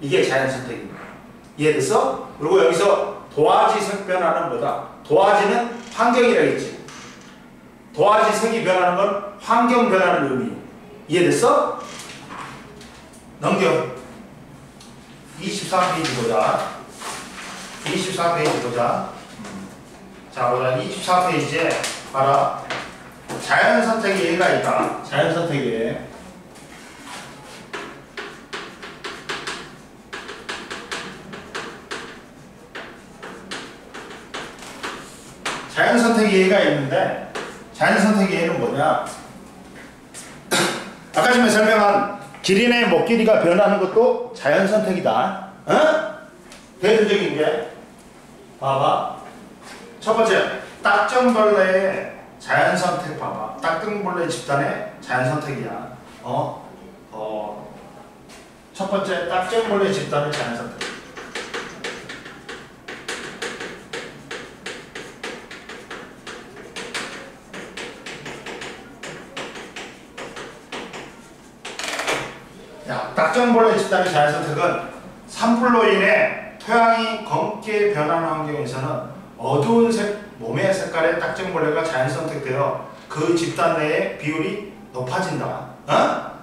이게 자연선택인 거야. 이해됐어? 그리고 여기서 도화지 색 변화는 뭐다? 도화지는 환경이라 했지. 도화지 색이 변하는 건 환경 변화를 의미해. 이해됐어? 넘겨. 24페이지 보자. 24페이지 보자. 자, 보자. 24페이지에 봐라. 자연선택의 예가 있다. 자연선택의 예. 자연선택의 예가 있는데 자연선택의 예는 뭐냐? 아까 전에 설명한 기린의 목길이가 변하는 것도 자연선택이다. 대표적인 게 봐봐. 첫 번째 딱정벌레의 자연선택 봐봐. 딱정벌레 집단의 자연선택이야. 첫 번째 딱정벌레 집단의 자연선택. 딱정벌레 집단의 자연선택은 산불로 인해 토양이 검게 변하는 환경에서는 어두운 몸의 색깔의 딱정벌레가 자연선택되어 그 집단 내의 비율이 높아진다.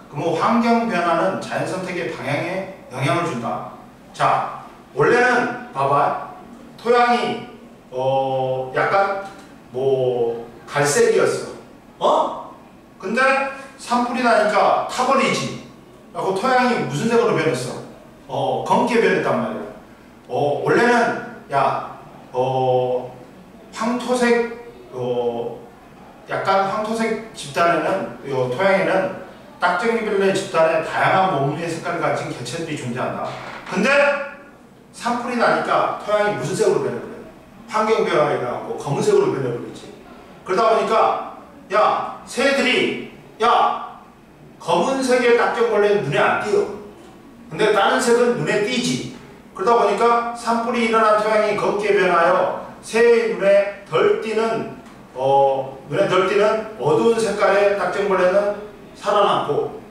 그럼 환경 변화는 자연선택의 방향에 영향을 준다. 자, 원래는 봐봐. 토양이 약간 갈색이었어. 근데 산불이 나니까 타버리지. 그리고 토양이 무슨 색으로 변했어? 검게 변했단 말이야. 원래는 황토색 약간 황토색 집단에는 토양에는 딱정벌레 집단의 다양한 몸의 색깔을 가진 개체들이 존재한다. 근데 산불이 나니까 토양이 무슨 색으로 변해버려? 환경 변화가 일어나고 검은색으로 변해버리지. 그러다 보니까 새들이 검은색의 딱정벌레는 눈에 안 띄어. 근데 다른 색은 눈에 띄지. 그러다 보니까 산불이 일어난 토양이 검게 변하여 새의 눈에 덜 띄는 어두운 색깔의 딱정벌레는 살아남고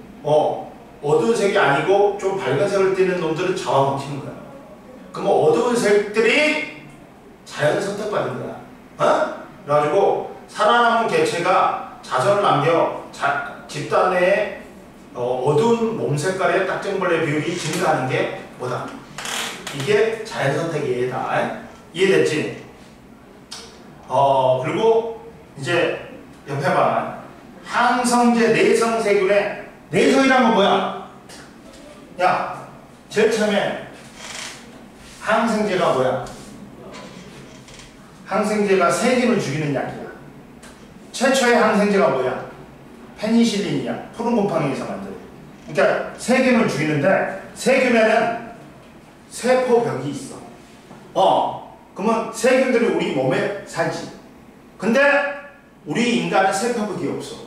어두운 색이 아니고 좀 밝은 색을 띠는 놈들은 잡아먹히는 거야. 그러면 어두운 색들이 자연 선택받은 거야. 그래가지고 살아남은 개체가 자손을 남겨 집단 내에 어두운 몸 색깔의 딱정벌레 비율이 증가하는 게 뭐다? 이게 자연 선택이다. 이해됐지? 그리고 이제 옆에 봐. 항성제 내성세균의 내성이란 건 뭐야? 야, 제일 처음에 항생제가 뭐야? 항생제가 세균을 죽이는 약이야. 최초의 항생제가 뭐야? 페니실린이야. 푸른 곰팡이에서 만든. 그러니까 세균을 죽이는데 세균에는 세포벽이 있어. 그러면 세균들이 우리 몸에 살지. 근데 우리 인간은 세포벽이 없어.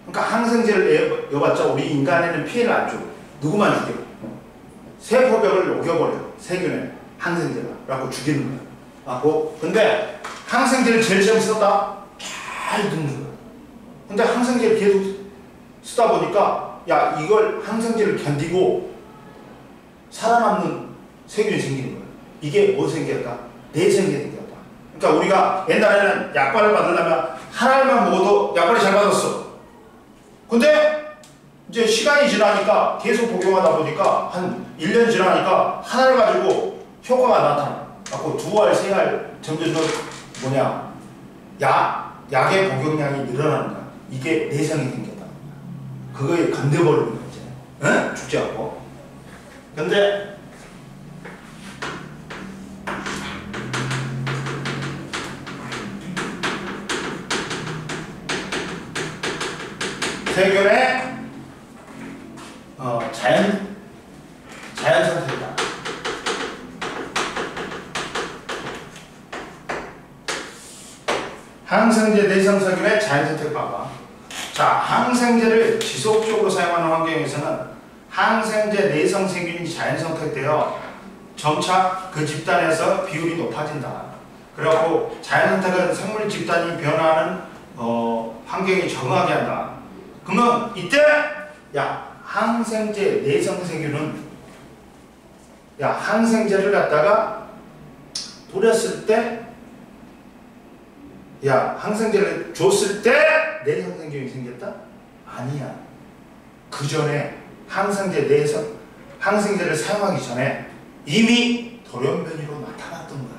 그러니까 항생제를 넣어봤자 우리 인간에는 피해를 안 줘. 누구만 죽여? 세포벽을 녹여버려. 세균에 항생제가. 그래갖고 죽이는 거야. 근데 항생제를 제일 처음 썼다? 잘 듣는 거야. 근데 항생제를 계속 쓰다 보니까 야, 이걸 항생제를 견디고 살아남는 세균이 생기는 거야. 이게 뭐 생겼다? 내성이 생겼다. 그러니까 우리가 옛날에는 약발을 받으려면 한 알만 먹어도 약발이 잘 받았어. 근데 이제 시간이 지나니까 계속 복용하다 보니까 한 1년 지나니까 한 알 가지고 효과가 나타나. 그래서 2알, 3알 점점 약의 복용량이 늘어나는 거야. 이게 내성이 생겼다. 그거에 건드버리는 거야, 이제. 응? 죽지 않고. 근데 세균의 자연 선택이다. 항생제 내성세균의 자연 선택 봐봐. 자, 항생제를 지속적으로 사용하는 환경에서는 항생제 내성세균이 자연 선택되어 점차 그 집단에서 비율이 높아진다. 그리고 자연 선택은 생물 집단이 변화하는 환경에 적응하게 한다. 그러면 이때 항생제 내성세균은 항생제를 갖다가 뿌렸을 때 항생제를 줬을 때 내성세균이 생겼다? 아니야. 그 전에 항생제를 사용하기 전에 이미 돌연변이로 나타났던 거야.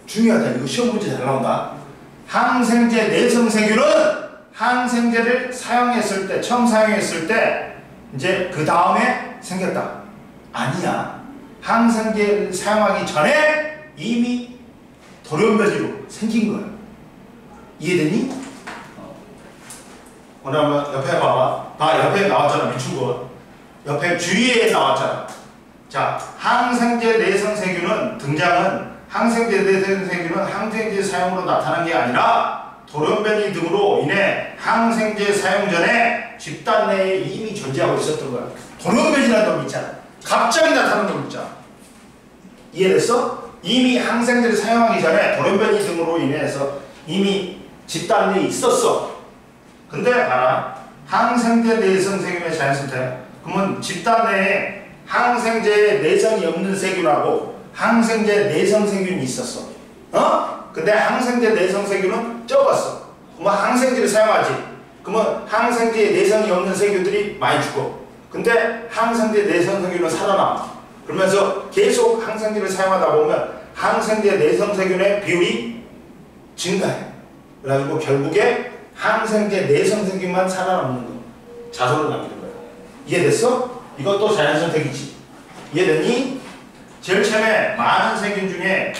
중요하다. 이거 시험 문제 잘 나온다. 항생제 내성세균은 항생제를 사용했을 때, 처음 사용했을 때 이제 그 다음에 생겼다. 아니야. 항생제를 사용하기 전에 이미 돌연변이로 생긴 거야. 이해되니? 오늘 한번 옆에 봐봐. 옆에 나왔잖아. 미춘것. 옆에 주위에 나왔잖아. 자, 항생제 내성세균은 등장은 항생제 내성세균은 항생제 사용으로 나타난 게 아니라 돌연변이 등으로 인해 항생제 사용 전에 집단 내에 이미 존재하고 있었던 거야. 돌연변이라는 놈이 있잖아. 갑자기 나타나는 놈 있잖아. 이해됐어? 이미 항생제를 사용하기 전에 돌연변이 등으로 인해서 이미 집단 내에 있었어. 근데 봐라. 항생제 내성세균의 자연선택. 그러면 집단 내에 항생제에 내성이 없는 세균하고 항생제 내성세균이 있었어. 근데 항생제 내성세균은 적었어. 그러면 항생제를 사용하지. 그러면 항생제에 내성이 없는 세균들이 많이 죽어. 근데 항생제 내성세균은 살아남아. 그러면서 계속 항생제를 사용하다 보면 항생제 내성세균의 비율이 증가해. 그래가지고 결국에 항생제 내성세균만 살아남는 거. 자손을 남기는 거야. 이해됐어? 이것도 자연선택이지. 이해됐니? 제일 처음에 많은 세균 중에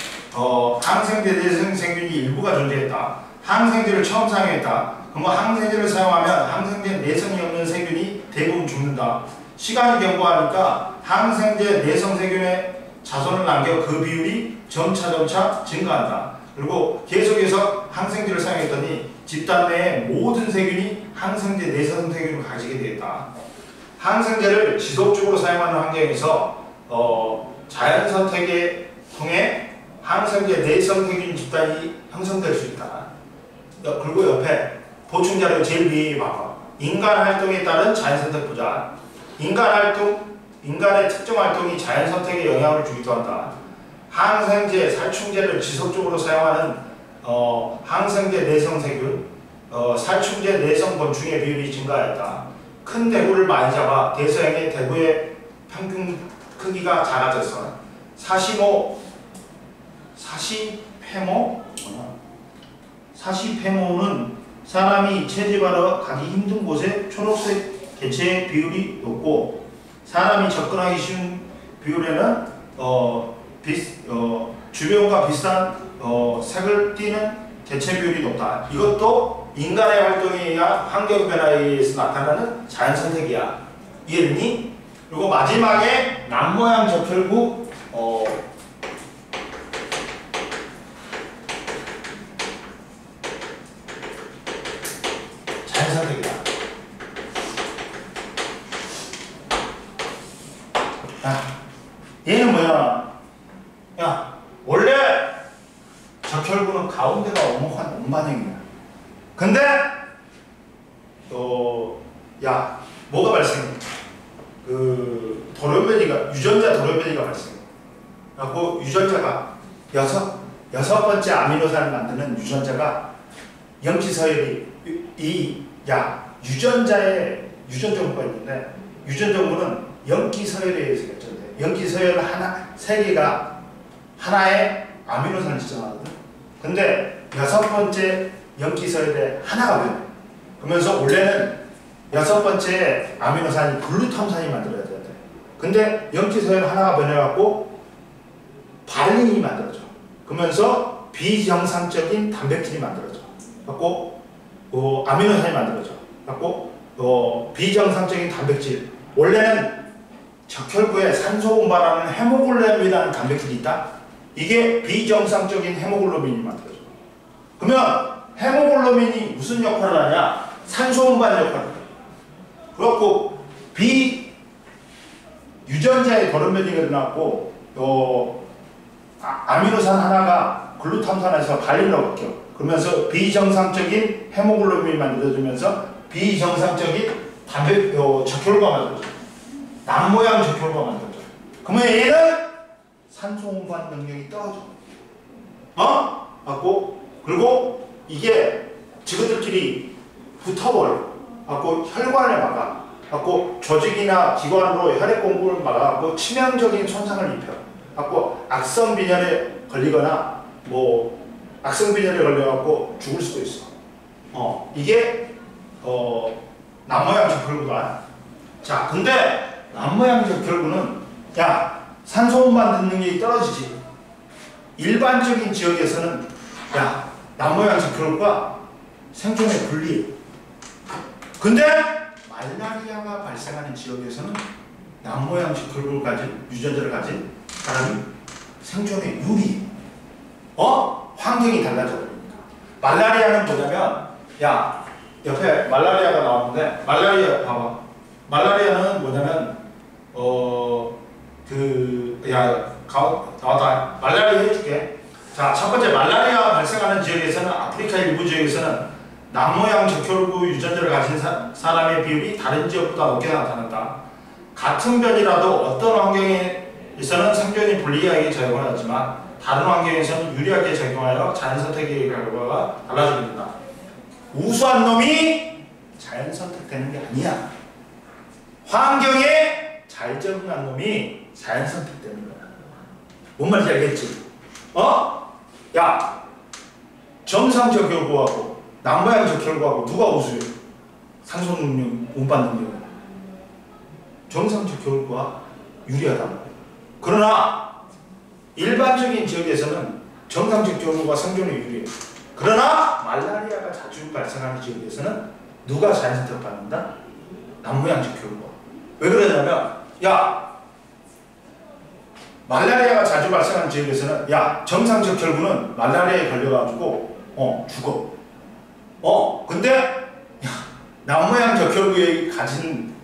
항생제 내성세균이 일부가 존재했다. 항생제를 처음 사용했다. 그러면 항생제를 사용하면 항생제 내성이 없는 세균이 대부분 죽는다. 시간이 경과하니까 항생제 내성세균의 자손을 남겨 그 비율이 점차 증가한다. 그리고 계속해서 항생제를 사용했더니 집단 내의 모든 세균이 항생제 내성세균을 가지게 되었다. 항생제를 지속적으로 사용하는 환경에서 자연 선택에 통해 항생제 내성세균 집단이 형성될 수 있다. 그리고 옆에 보충자료 제일 위에 봐봐. 인간 활동에 따른 자연 선택 보자. 인간 활동 인간의 특정 활동이 자연 선택에 영향을 주기도 한다. 항생제, 살충제를 지속적으로 사용하는 항생제 내성 세균, 살충제 내성 곤충의 비율이 증가했다. 큰 대구를 많이 잡아 대서양의 대구의 평균 크기가 작아져서 사시페모는 사람이 채집하러 가기 힘든 곳에 초록색 개체의 비율이 높고 사람이 접근하기 쉬운 비율에는 주변과 비슷한 색을 띠는 개체 비율이 높다. 이것도 인간의 활동에 의한 환경 변화에 의해서 나타나는 자연 선택이야. 이해됐니? 그리고 마지막에 남모양 적혈구 자연 선택이다. 야, 얘는 뭐야? 야, 원래 적혈구는 가운데가 오목한 원반형이야. 근데 야, 뭐가 발생해? 유전자 도련변이가 발생해. 그리고 유전자가 여섯 번째 아미노산을 만드는 유전자가 염기서열이 유전자에 유전정보가 있는데 유전정보는 염기서열에 의해서 결정돼. 염기서열 세 개가 하나의 아미노산을 지정하거든. 근데 여섯 번째 염기서열에 하나가 변해. 그러면서 원래는 여섯 번째 아미노산이 글루탐산이 만들어야 돼. 근데 염기서열 하나가 변해갖고 발린이 만들어져. 그러면서 비정상적인 단백질이 만들어져. 갖고 아미노산이 만들어져. 갖고 비정상적인 단백질. 원래는 적혈구에 산소 운반하는 헤모글로빈이라는 단백질이 있다. 이게 비정상적인 헤모글로빈이 만들어져. 그러면 헤모글로빈이 무슨 역할을 하냐? 산소 운반 역할을 해. 그렇고 유전자의 돌연변이가 일어났고 아미노산 하나가 글루탐산에서 발린으로 바뀌어. 그러면서 비정상적인 헤모글로빈이 만들어지면서 비정상적인 적혈구가 만들어져. 남모양 적혈구가 만들어져. 그러면 얘는 산소 운반 능력이 떨어져. 그리고 이게 지그들끼리 붙어버려. 혈관을 막아. 조직이나 기관으로 혈액 공급을 막아. 치명적인 손상을 입혀. 악성빈혈에 걸리거나 악성빈혈에 걸려갖고 죽을 수도 있어. 이게 남모양 적혈구다. 자, 근데 남모양 적혈구는 산소 운반 능력이 떨어지지. 일반적인 지역에서는 남모양 적혈구가 생존에 불리해. 근데 말라리아가 발생하는 지역에서는 남모양 적혈구를 가진 유전자를 가진 사람이 생존에 유리해. 환경이 달라져 버리니까. 말라리아는 뭐냐면 옆에 말라리아가 나오는데 말라리아 봐봐. 말라리아는 뭐냐면 나왔다. 말라리아 해줄게. 자, 첫 번째 말라리아 발생하는 지역에서는 아프리카 일부 지역에서는 남모양 적혈구 유전자를 가진 사람의 비율이 다른 지역보다 높게 나타난다. 같은 변이라도 어떤 환경에서는 생존이 불리하게 작용을 하지만 다른 환경에서는 유리하게 작용하여 자연 선택의 결과가 달라지게 된다. 우수한 놈이 자연 선택되는 게 아니야. 환경에 잘 적응한 놈이 자연 선택되는 거야. 뭔 말인지 알겠지? 정상 적혈구하고 남모양 적혈구하고 누가 우수해? 산소 능력, 운반 능력. 정상 적혈구가 유리하단 말이야. 그러나 일반적인 지역에서는 정상 적혈구가 생존에 유리해. 그러나 말라리아가 자주 발생하는 지역에서는 누가 자연 선택받는다? 남모양 적혈구가. 왜 그러냐면 말라리아가 자주 발생하는 지역에서는 정상 적혈구는 말라리아에 걸려가지고 죽어. 근데 남모양 적혈구에 가진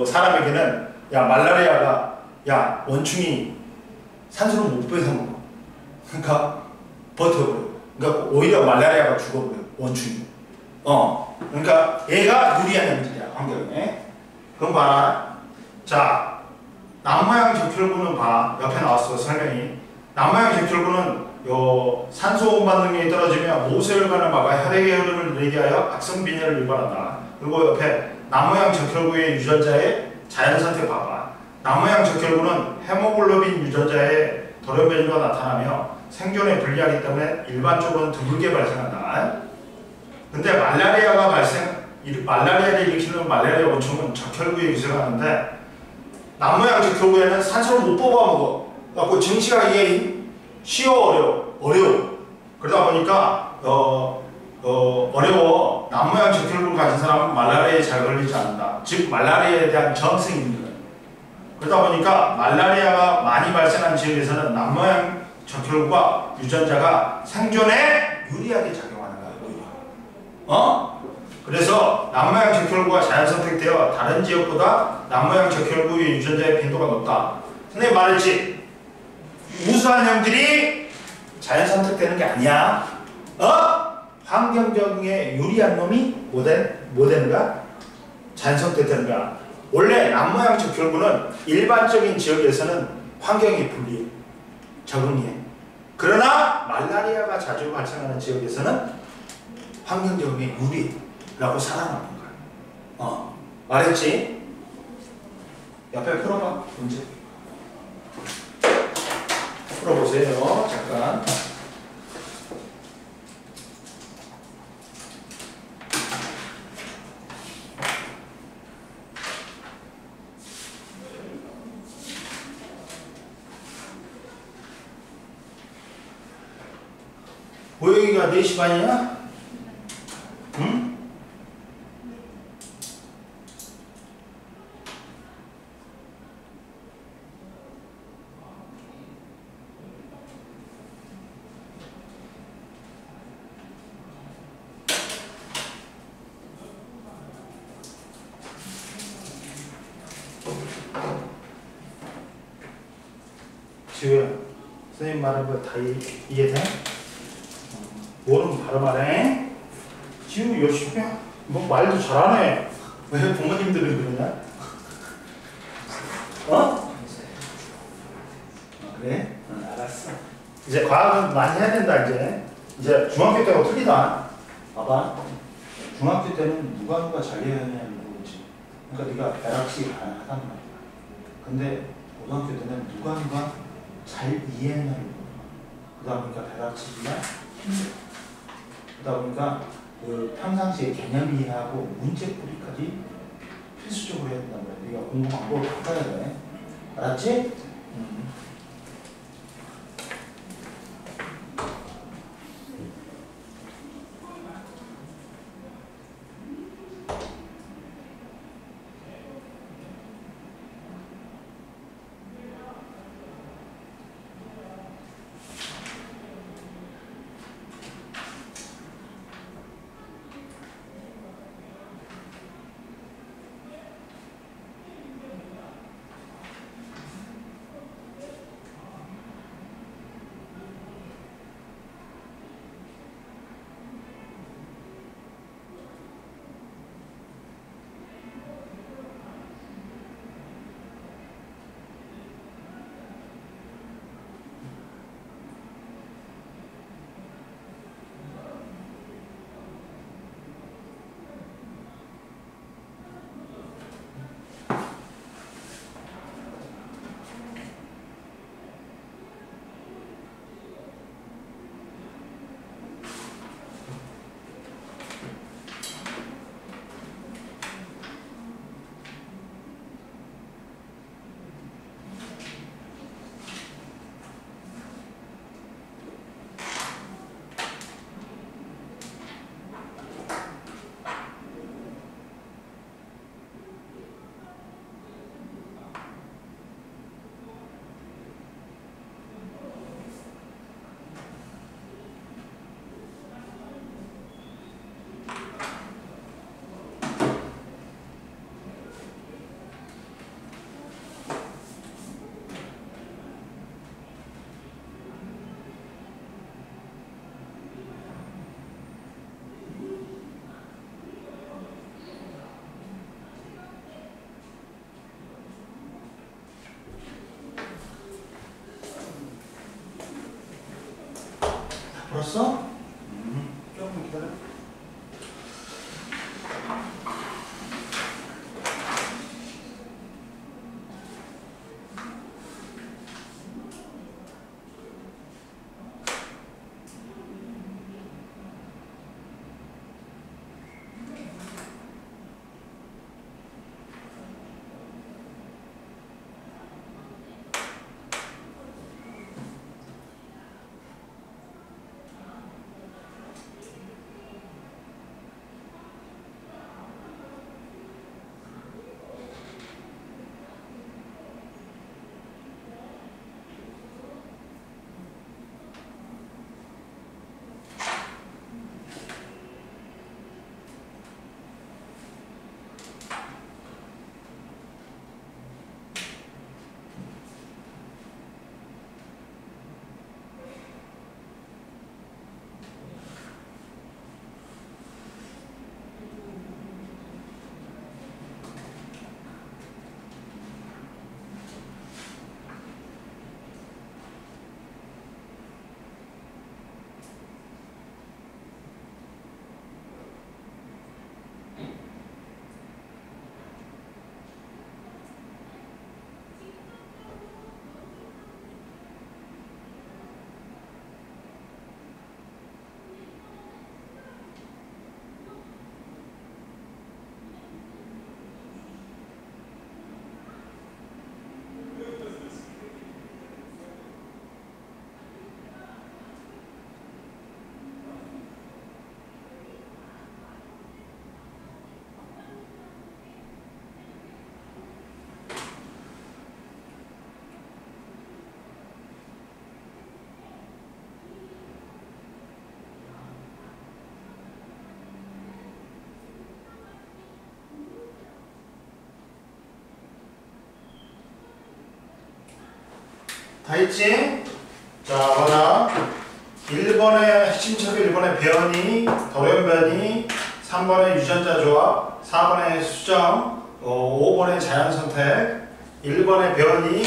사람에게는 말라리아가 원충이 산소를 못 빼서 먹어. 그러니까 버텨버려. 그러니까 오히려 말라리아가 죽어버려. 원충이. 그러니까 얘가 유리한 형질이야. 환경에. 그럼 봐라. 자, 남모양 적혈구는 봐. 옆에 나왔어 설명이. 남모양 적혈구는 요 산소 반응이 떨어지면 모세혈관을 막아 혈액의 흐름을 느리게 하여 악성 빈혈을 유발한다. 그리고 옆에 남모양 적혈구의 유전자의 자연선택 봐봐. 남모양 적혈구는 헤모글로빈 유전자의 돌연 변이가 나타나며 생존에 불리하기 때문에 일반적으로는 드물게 발생한다. 근데 말라리아를 일으키는 말라리아 원총은 적혈구에 유생하는데 남모양 적혈구에는 산소를 못 뽑아먹어. 그래서 증식하기가 어려워. 그러다 보니까 어려워. 남모양 적혈구를 가진 사람은 말라리아에 잘 걸리지 않는다. 즉 말라리아에 대한 저항성이 있는 거예요. 그러다 보니까 말라리아가 많이 발생한 지역에서는 남모양 적혈구가 유전자가 생존에 유리하게 작용하는 거야. 오히려. 그래서 남모양 적혈구가 자연 선택되어 다른 지역보다 남모양 적혈구의 유전자의 빈도가 높다. 선생님 말했지. 우수한 형들이 자연 선택되는 게 아니야. 환경적에 유리한 놈이 뭐 되는가? 자연 선택되는 거야. 원래 남모양 적혈구는 일반적인 지역에서는 환경이 불리해. 적응이 해. 그러나 말라리아가 자주 발생하는 지역에서는 환경 적응에 유리라고 살아남는 거야. 말했지? 옆에 풀어봐. 문제. 풀어보세요. 잠깐. 모여기가 4시 반이야? 응? 지우야, 선생님 말한 거 다 이해돼? 모르면 바로 말해. 지우 열심히 해. 뭐 말도 잘하네. 왜 부모님들은 그러냐? 그래? 알았어. 이제 과학은 많이 해야 된다. 이제 중학교 때가 틀리다. 봐봐. 중학교 때는 누가 잘 이해하냐는 거지. 그러니까 네가 벼락치기 가능하단 말이야. 근데 고등학교 때는 누가 잘 이해하냐는 거야. 그러다 보니까 벼락치기가 힘들어. 그러다 보니까 그 평상시에 개념 이해하고 문제풀이까지 필수적으로 해야 된단 말이야. 네가 공부 방법을 바꿔야 돼. 알았지? 알았어? 조금 기다려. 다 했지? 자, 보자. 1번의 핵심척 1번의 변이, 돌연변이, 3번의 유전자 조합, 4번의 수정, 5번의 자연 선택, 1번의 변이,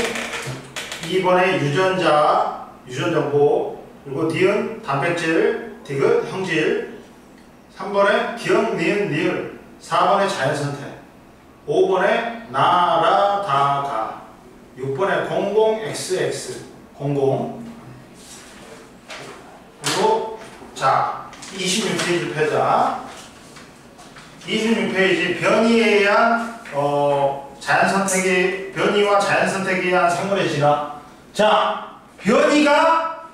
2번의 유전자, 유전정보, 그리고 D은 단백질, 디귿, 형질, 3번의 기억, 니은, 니을, 4번의 자연 선택, 5번의 나라, 다, 가, 6번에 00XX 00 그리고 자 26페이지 펴자. 26페이지 변이에 의한 자연선택이 변이와 자연선택에 의한 생물의 진화. 자 변이가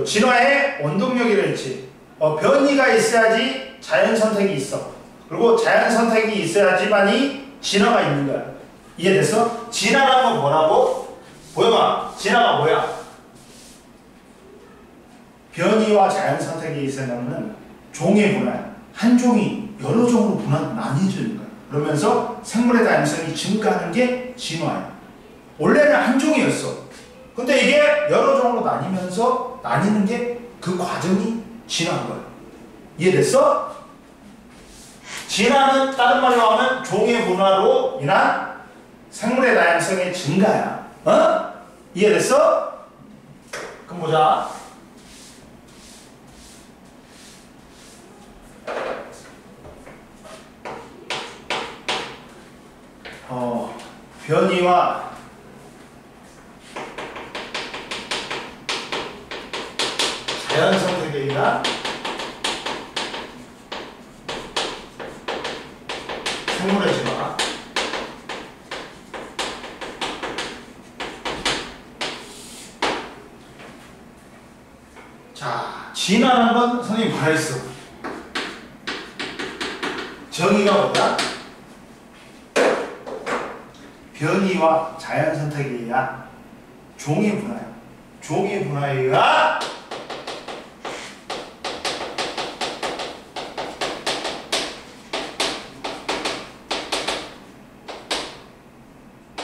진화의 원동력이라 했지. 변이가 있어야지 자연선택이 있어. 그리고 자연선택이 있어야지만이 진화가 있는 거야. 이해됐어? 진화라는 건 뭐라고? 보여봐. 진화가 뭐야? 변이와 자연선택이 있으면 종의 분할, 한 종이 여러 종으로 나뉘어지는 거야. 그러면서 생물의 다양성이 증가하는 게 진화야. 원래는 한 종이었어. 근데 이게 여러 종으로 나뉘는 게 그 과정이 진화인 거야. 이해됐어? 진화는 다른 말로 하면 종의 분화로 인한 생물의 다양성의 증가야. 이해됐어? 그럼 보자. 변이와 자연선택에 의한 생물의 진화. 자, 진화라는 건 선생님이 말했어. 정의가 뭐다? 변이와 자연선택에 의한 종의 분화야. 종의 분화에 의한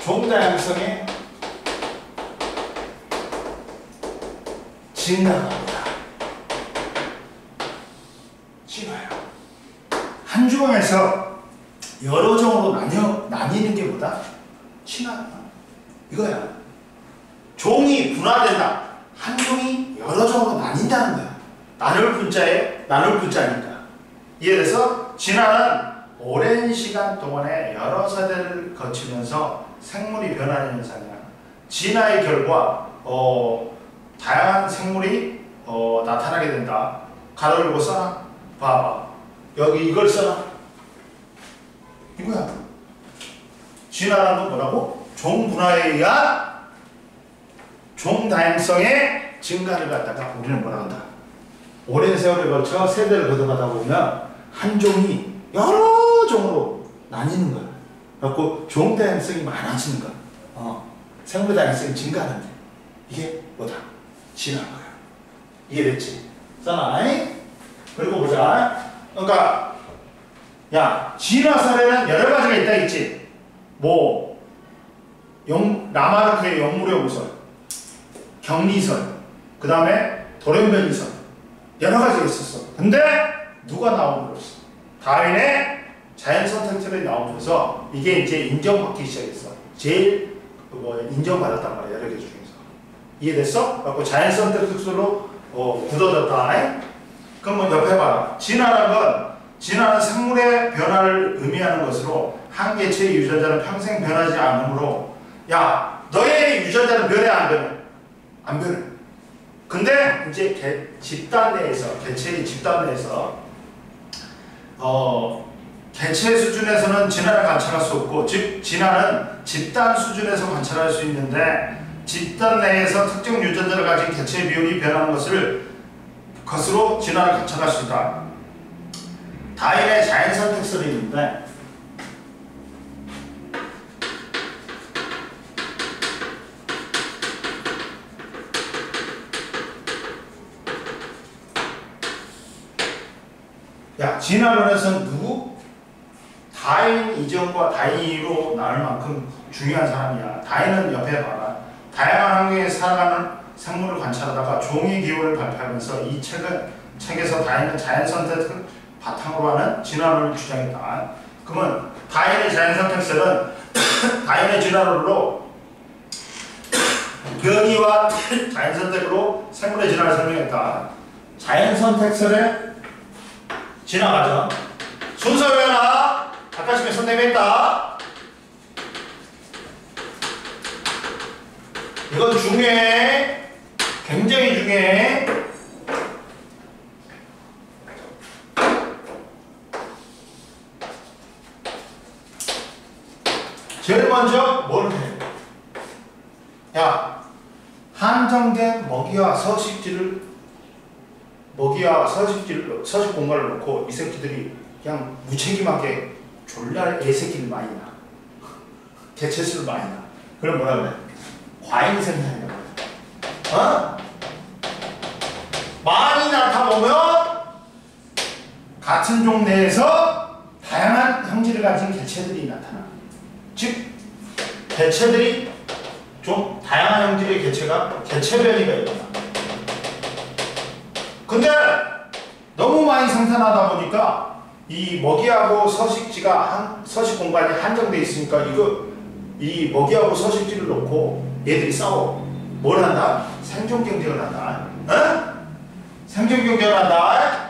종다양성의 증가합니다. 진화야. 한 종에서 여러 종으로 나뉘는 게 뭐다? 진화야. 이거야. 종이 분화된다. 한 종이 여러 종으로 나뉜다는 거야. 나눌 분자에 나눌 분자니까. 이해돼서? 진화는 오랜 시간 동안에 여러 세대를 거치면서 생물이 변하는 현상이야. 진화의 결과 다양한 생물이 나타나게 된다. 가로 열고 써놔. 봐봐. 여기 이걸 써놔. 이거야. 진화라는 건 뭐라고? 종 분화에 의한 종 다양성의 증가를 갖다가 우리는 뭐라 한다. 오랜 세월에 걸쳐 세대를 거듭하다 보면 한 종이 여러 종으로 나뉘는 거야. 그래갖고 종 다양성이 많아지는 거야. 생물 다양성이 증가하는데 이게 뭐다? 진화인 거야. 이해됐지? 써놔. 그리고 보자. 그러니까 야, 진화 사례는 여러 가지가 있다 했지. 뭐 라마르크의 영물의 우설, 경리설, 그 다음에 돌연변이설 여러 가지가 있었어. 근데 누가 나옴으로써 다윈의 자연 선택설이 나오면서 이게 이제 인정받기 시작했어. 제일 인정받았단 말이야. 여러 개 중에서. 이해됐어? 그래서 자연 선택설로 굳어졌다. 그럼 옆에 봐라. 진화는 생물의 변화를 의미하는 것으로 한 개체의 유전자는 평생 변하지 않으므로 야, 너의 유전자는 변해 안 변해? 안 변해. 근데 이제 집단 내에서 개체의 집단 내에서 개체 수준에서는 진화를 관찰할 수 없고 즉 진화는 집단 수준에서 관찰할 수 있는데 집단 내에서 특정 유전자를 가진 개체의 비율이 변하는 것으로 진화를 관찰할 수 있다. 다윈의 자연 선택설이 있는데 야, 진화론에서는 누구? 다윈 이전과 다윈 이후로 나올 만큼 중요한 사람이야. 다윈은 옆에 봐라. 다양한 환경에 살아가는 생물을 관찰하다가 종의 기호를 발표하면서 이 책에서 다윈은 자연 선택을 바탕으로 하는 진화론을 주장했다. 그러면 다윈의 자연 선택설은 다윈의 진화론으로 변이와 자연 선택으로 생물의 진화를 설명했다. 자연 선택설의 진화 과정. 순서 변화. 아까 전에 선생님이 했다. 이건 중요해. 굉장히 중요해. 제일 먼저 뭘 해? 야, 한정된 먹이와 서식 공간을 놓고 이 새끼들이 그냥 무책임하게 졸라 애새끼를 많이 낳아. 개체수를 많이 낳아. 그럼 뭐라 그래? 과잉 생산이라고 그래. 많이 낳다 보면 같은 종 내에서 다양한 형질을 가진 개체들이 나타나. 즉 개체들이 좀 다양한 형질의 개체 변이가 일어나. 근데 너무 많이 생산하다 보니까 이 먹이하고 서식 공간이 한정돼 있으니까 이 먹이하고 서식지를 놓고 얘들이 싸워. 뭘 한다? 생존 경쟁을 한다. 생존 경쟁을 한다.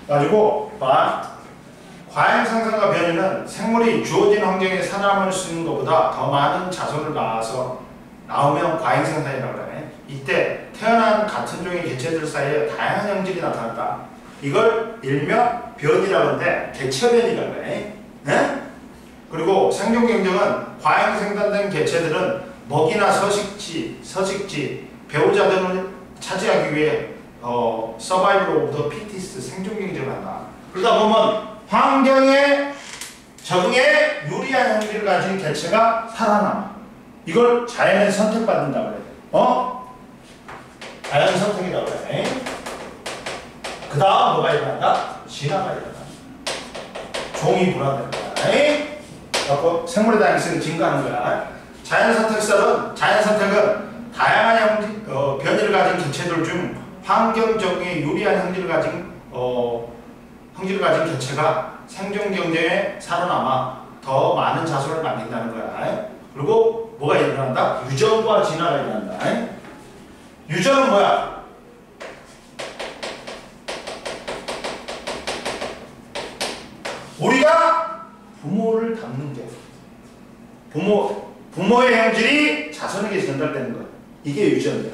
가지고 과잉 생산과 변이는 생물이 주어진 환경에 살아남을 수 있는 것보다 더 많은 자손을 낳으면 과잉 생산이라고 하네. 이때 태어난 같은 종의 개체들 사이에 다양한 형질이 나타났다. 이걸 일명 변이라고 하는데 개체변이라고 해. 네? 그리고 생존 경쟁은 과잉 생산된 개체들은 먹이나 서식지, 배우자 등을 차지하기 위해 서바이벌 오브 더 피티스트 생존 경쟁을 한다. 그러다 보면 환경에 적응에 유리한 형질을 가진 개체가 살아남아. 이걸 자연에 선택받는다고 그래. 자연 선택이라고 그래. 그 다음 뭐가 일어난다? 진화가 일어난다. 종이 분화된다. 그래서 생물의 다양성이 증가하는 거야. 자연 선택은 다양한 변이를 가진 개체들 중 환경 적응에 유리한 형질을 가진 개체가 생존 경쟁에 살아남아 더 많은 자손을 남긴다는 거야. 그리고 뭐가 일어난다? 유전과 진화가 일어난다. 유전은 뭐야? 우리가 부모를 닮는 게 부모의 형질이 자손에게 전달되는 거야. 이게 유전이야.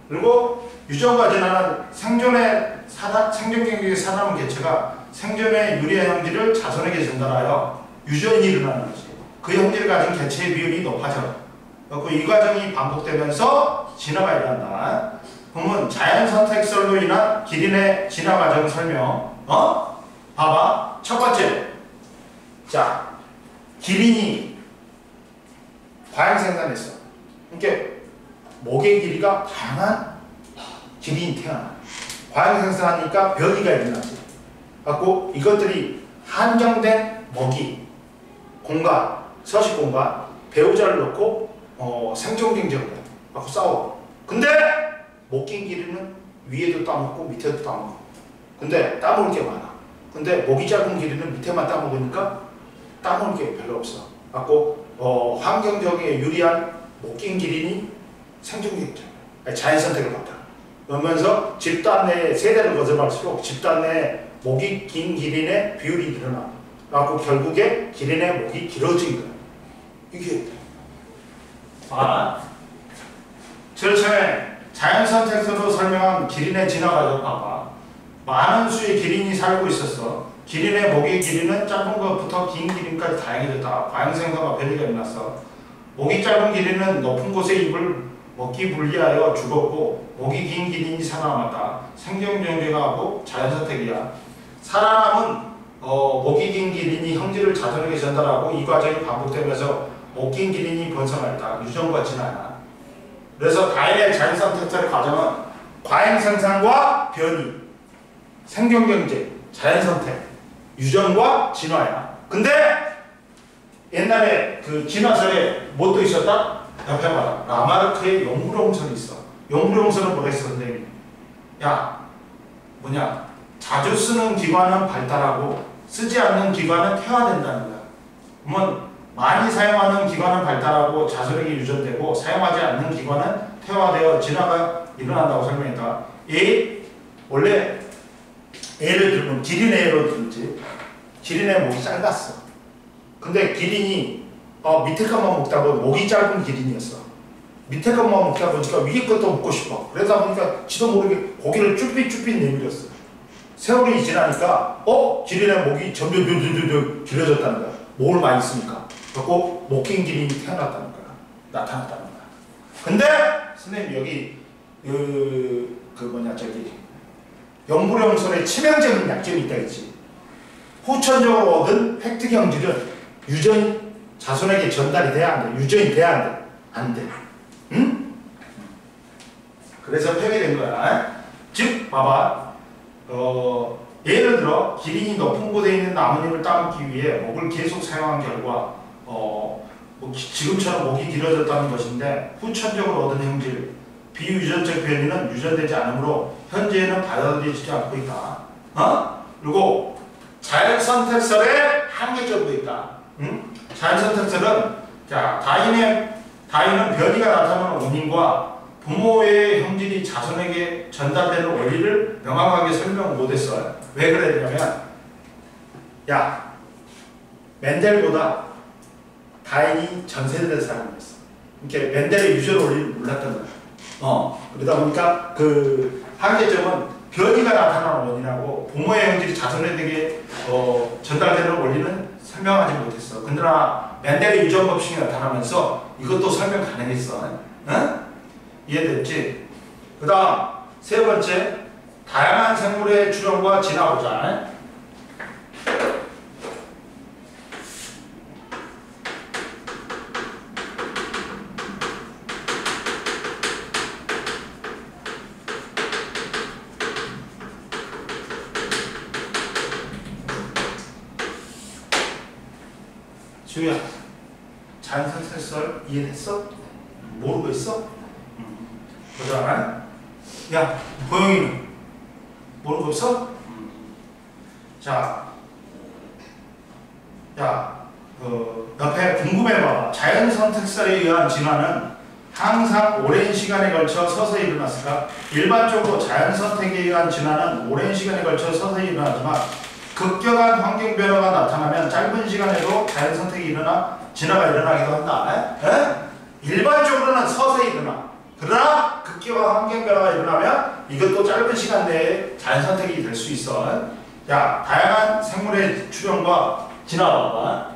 그리고 유전과 진화는 생존 경쟁에 살아남은 개체가 생존에 유리한 형질을 자손에게 전달하여 유전이 일어나는 거지. 그 형질을 가진 개체의 비율이 높아져. 그리고 이 과정이 반복되면서 진화가 일어난다. 그러면 자연 선택설로 인한 기린의 진화 과정 설명. 봐봐. 첫 번째. 자, 기린이 과잉 생산했어. 그러니까 목의 길이가 다양한 기린이 태어나. 과잉 생산하니까 변이가 일어나지. 갖고 이것들이 한정된 먹이, 공간, 서식 공간, 배우자를 넣고 생존 경쟁을 해. 갖고 싸워. 근데 목긴 기린은 위에도 따먹고 밑에도 따먹고. 근데 따먹을 게 많아. 근데 목이 짧은 기린은 밑에만 따먹으니까 따먹을 게 별로 없어. 갖고 환경적에 유리한 목긴 기린이 생존 경쟁, 자연 선택을 받다. 그러면서 집단 내 세대를 거듭할수록 집단 내 목이 긴 기린의 비율이 늘어나. 그래갖고 결국에 기린의 목이 길어진 거야. 이게 제일 처음에 자연 선택으로 설명한 기린의 진화 과정 봐봐. 많은 수의 기린이 살고 있었어. 기린의 목의 길이는 짧은 것부터 긴 기린까지 다양해졌다. 과잉 생산과 변이가 일어났어. 목이 짧은 기린은 높은 곳에 입을 먹기 불리하여 죽었고, 목이 긴 기린이 살아남았다. 생존 경쟁을 하고 자연 선택이야. 살아남은 목이 긴 기린이 형질을 자손에게 전달하고 이 과정이 반복되면서 목 긴 기린이 번성했다. 유전과 진화야. 그래서 다인의 자연 선택의 과정은 과잉 생산과 변이, 생존 경쟁, 자연 선택, 유전과 진화야. 근데 옛날에 그 진화설에 뭐 또 있었다? 옆에 봐라. 라마르크의 용불용설이 있어. 용불용설은 뭐라 했어, 선생님? 야, 자주 쓰는 기관은 발달하고 쓰지 않는 기관은 퇴화된다는 거야. 그러면 많이 사용하는 기관은 발달하고 자손에게 유전되고 사용하지 않는 기관은 퇴화되어 진화가 일어난다고 설명했다. 원래 예를 들면 기린의 예로 들지. 기린의 목이 짧았어. 근데 기린이 밑에 것만 먹다 보니 목이 짧은 기린이었어. 밑에 것만 먹다 보니까 위에 것도 먹고 싶어. 그러다 보니까 지도 모르게 고기를 쭈삣쭈삣 내밀었어. 세월이 지나니까 기린의 목이 점점 길어졌다는 거야. 목을 많이 쓰니까. 그래서 목긴 기린이 태어났다는 거야. 나타났다는 거야. 근데 선생님 여기 용불용설에 치명적인 약점이 있다 했지. 후천적으로 얻은 획득 형질은 유전이 자손에게 전달이 돼야 안 돼. 유전이 돼야 안 돼. 안 돼. 응? 그래서 폐기된 거야. 즉, 봐봐. 예를 들어 기린이 높은 곳에 있는 나뭇잎을 따먹기 위해 목을 계속 사용한 결과 지금처럼 목이 길어졌다는 것인데 후천적으로 얻은 형질, 비유전적 변이는 유전되지 않으므로 현재는 받아들여지지 않고 있다. 그리고 자연선택설의 한계점도 있다. 자연선택설은 다인은 변이가 나타나는 원인과 부모의 형질이 자손에게 전달되는 원리를 명확하게 설명 못했어요. 왜 그랬냐면 멘델보다 다인이 전세대 사람이었어. 그러니까 멘델의 유전 원리를 몰랐던 거야. 그러다 보니까 그 한계점은 변이가 나타나는 원인하고 부모의 형질이 자손에게 전달되는 원리는 설명하지 못했어. 그러나 멘델의 유전 법칙이 나타나면서 이것도 설명 가능했어. 이해됐지? 그 다음 세 번째, 다양한 생물의 출현과 진화 보자. 지우야, 자연선택설 이해됐어? 모르고 있어? 보자. 야, 보영이는 모르고 있어? 자, 옆에 궁금해봐. 자연 선택설에 의한 진화는 항상 오랜 시간에 걸쳐 서서히 일어났을까? 일반적으로 자연 선택에 의한 진화는 오랜 시간에 걸쳐 서서히 일어나지만 급격한 환경 변화가 나타나면 짧은 시간에도 자연 선택이 일어나 진화가 일어나기도 한다. 일반적으로는 서서히 일어나. 그러나 급격한 환경 변화가 일어나면 이것도 짧은 시간 내에 자연 선택이 될 수 있어. 자, 다양한 생물의 출현과 진화봐.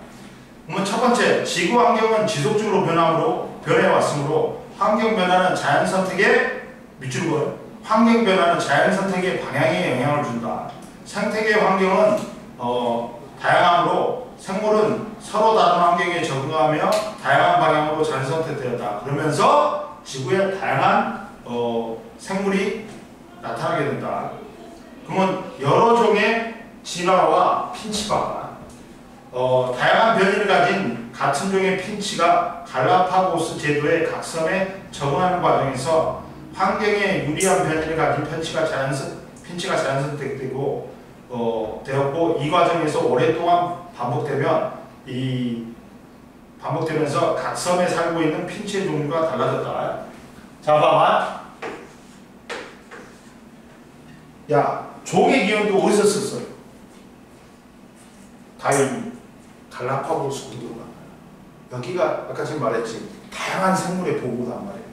그러면 첫 번째, 지구 환경은 지속적으로 변해왔으므로 환경 변화는 자연 선택에 밑줄 그어요. 환경 변화는 자연 선택의 방향에 영향을 준다. 생태계 환경은 다양하므로 생물은 서로 다른 환경에 적응하며 다양한 방향으로 자연 선택되었다. 그러면서 지구에 다양한 생물이 나타나게 된다. 그러면 여러 종의 진화와 핀치가 다양한 변이를 가진 같은 종의 핀치가 갈라파고스 제도의 각섬에 적응하는 과정에서 환경에 유리한 변이를 가진 핀치가 자연 선택되고 되었고 이 과정에서 오랫동안 반복되면서 각섬에 살고 있는 핀치의 종류가 달라졌다. 자, 봐봐. 야, 종의 기원도 어디서 썼어요? 다윈이 갈라파고스 군도가. 여기가 아까 지금 말했지. 다양한 생물의 보고단 말이에요.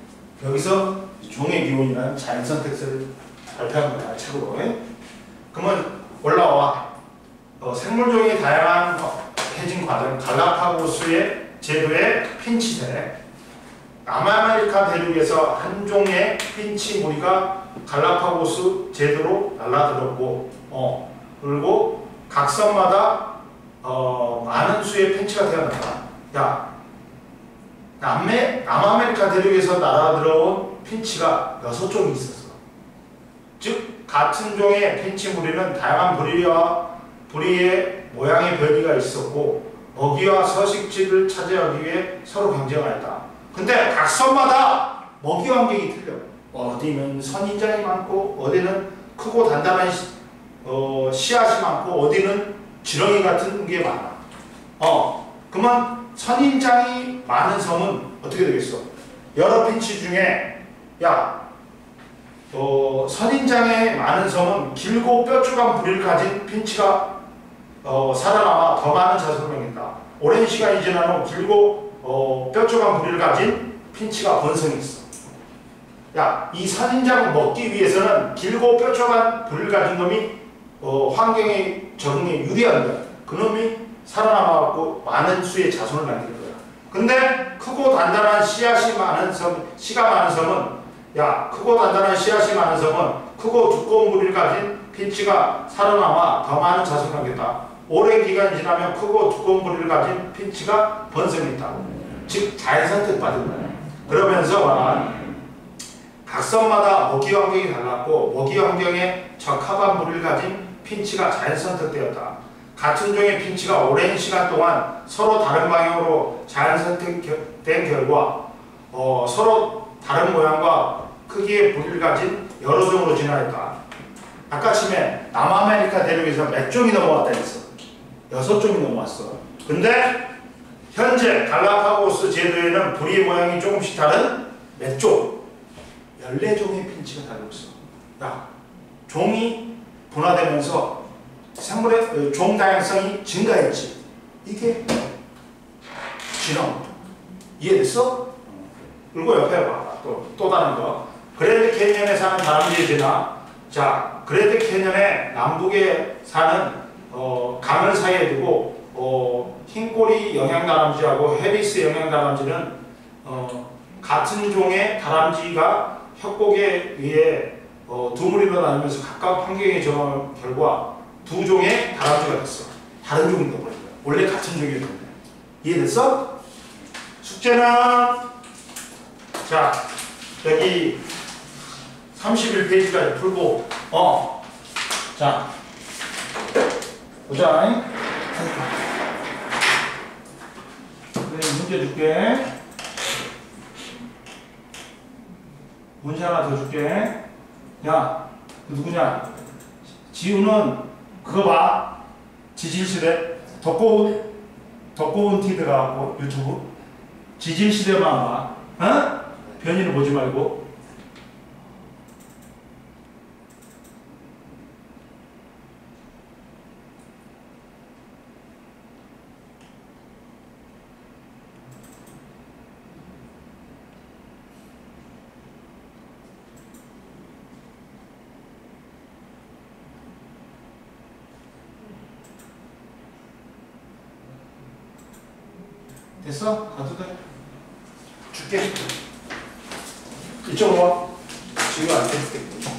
여기서 종의 기원이라는 자연 선택설을 발표한 거야, 책으로. 그러면 올라와. 생물종이 다양해진 과정, 갈라파고스의 제도의 핀치대. 남아메리카 대륙에서 한 종의 핀치 무리가 갈라파고스 제도로 날라들었고, 그리고 각 섬마다 많은 수의 핀치가 태어났다. 야, 남아메리카 대륙에서 날아들어온 핀치가 6종이 있었어. 즉, 같은 종의 핀치 무리는 다양한 부리의 모양의 변이가 있었고, 먹이와 서식지를 차지하기 위해 서로 경쟁하였다. 근데 각 섬마다 먹이 환경이 틀려. 어디는 선인장이 많고, 어디는 크고 단단한 씨앗이 많고, 어디는 지렁이 같은 게 많아. 그러면 선인장이 많은 섬은 어떻게 되겠어? 여러 핀치 중에, 선인장에 많은 섬은 길고 뾰족한 부리를 가진 핀치가 살아남아 더 많은 자손을 갖는다. 오랜 시간이 지난 후 길고 뾰족한 부리를 가진 핀치가 번성했어. 이 선인장을 먹기 위해서는 길고 뾰족한 부리를 가진 놈이 환경에 적응에 유리한 거야. 그 놈이 살아남아갖고 많은 수의 자손을 남길 거야. 근데 크고 단단한 씨앗이 많은 씨가 많은 섬은 크고 단단한 씨앗이 많은 섬은 크고 두꺼운 부리를 가진 핀치가 살아남아 더 많은 자손을 남겼다. 오랜 기간이 지나면 크고 두꺼운 부리를 가진 핀치가 번성했다. 즉 자연 선택받은 거야. 그러면서 각 섬마다 먹이 환경이 달랐고 먹이 환경에 적합한 부리를 가진 핀치가 자연 선택되었다. 같은 종의 핀치가 오랜 시간 동안 서로 다른 방향으로 자연 선택된 결과 서로 다른 모양과 크기의 부리를 가진 여러 종으로 진화했다. 아까 처음에 남아메리카 대륙에서 몇 종이 넘어왔다 했어? 6종이 넘어왔어. 근데 현재 갈라파고스 제도에는 부리의 모양이 조금씩 다른 몇 종? 14종의 핀치가 달고 있어. 종이 분화되면서 생물의 종 다양성이 증가했지. 이게 진화. 이해됐어? 그리고 옆에 봐. 또 다른 거. 그랜드 캐니언에 사는 다람쥐의 진화. 자, 그랜드 캐니언의 남북에 사는 강을 사이에 두고 흰꼬리 영양다람쥐하고 해리스 영양다람쥐는 같은 종의 다람쥐가 협곡에 의해 두 무리로 나누면서 각각 환경에 적응한 결과 두 종의 다람쥐가 됐어. 다른 종이 돼버린 거야. 원래 같은 종이었는데. 이해됐어? 숙제는 자, 여기 31페이지까지 풀고 자, 보자. 문제 줄게. 문제 하나 더 줄게. 야, 누구냐? 지우는 그거 봐. 지질실에 덮고 덕고운 티 들어가고 유튜브 지질시대만 와. 어? 변이는 보지 말고. 됐어? 가도 돼. 줄게. 이쪽으로 와. 지금 안 돼.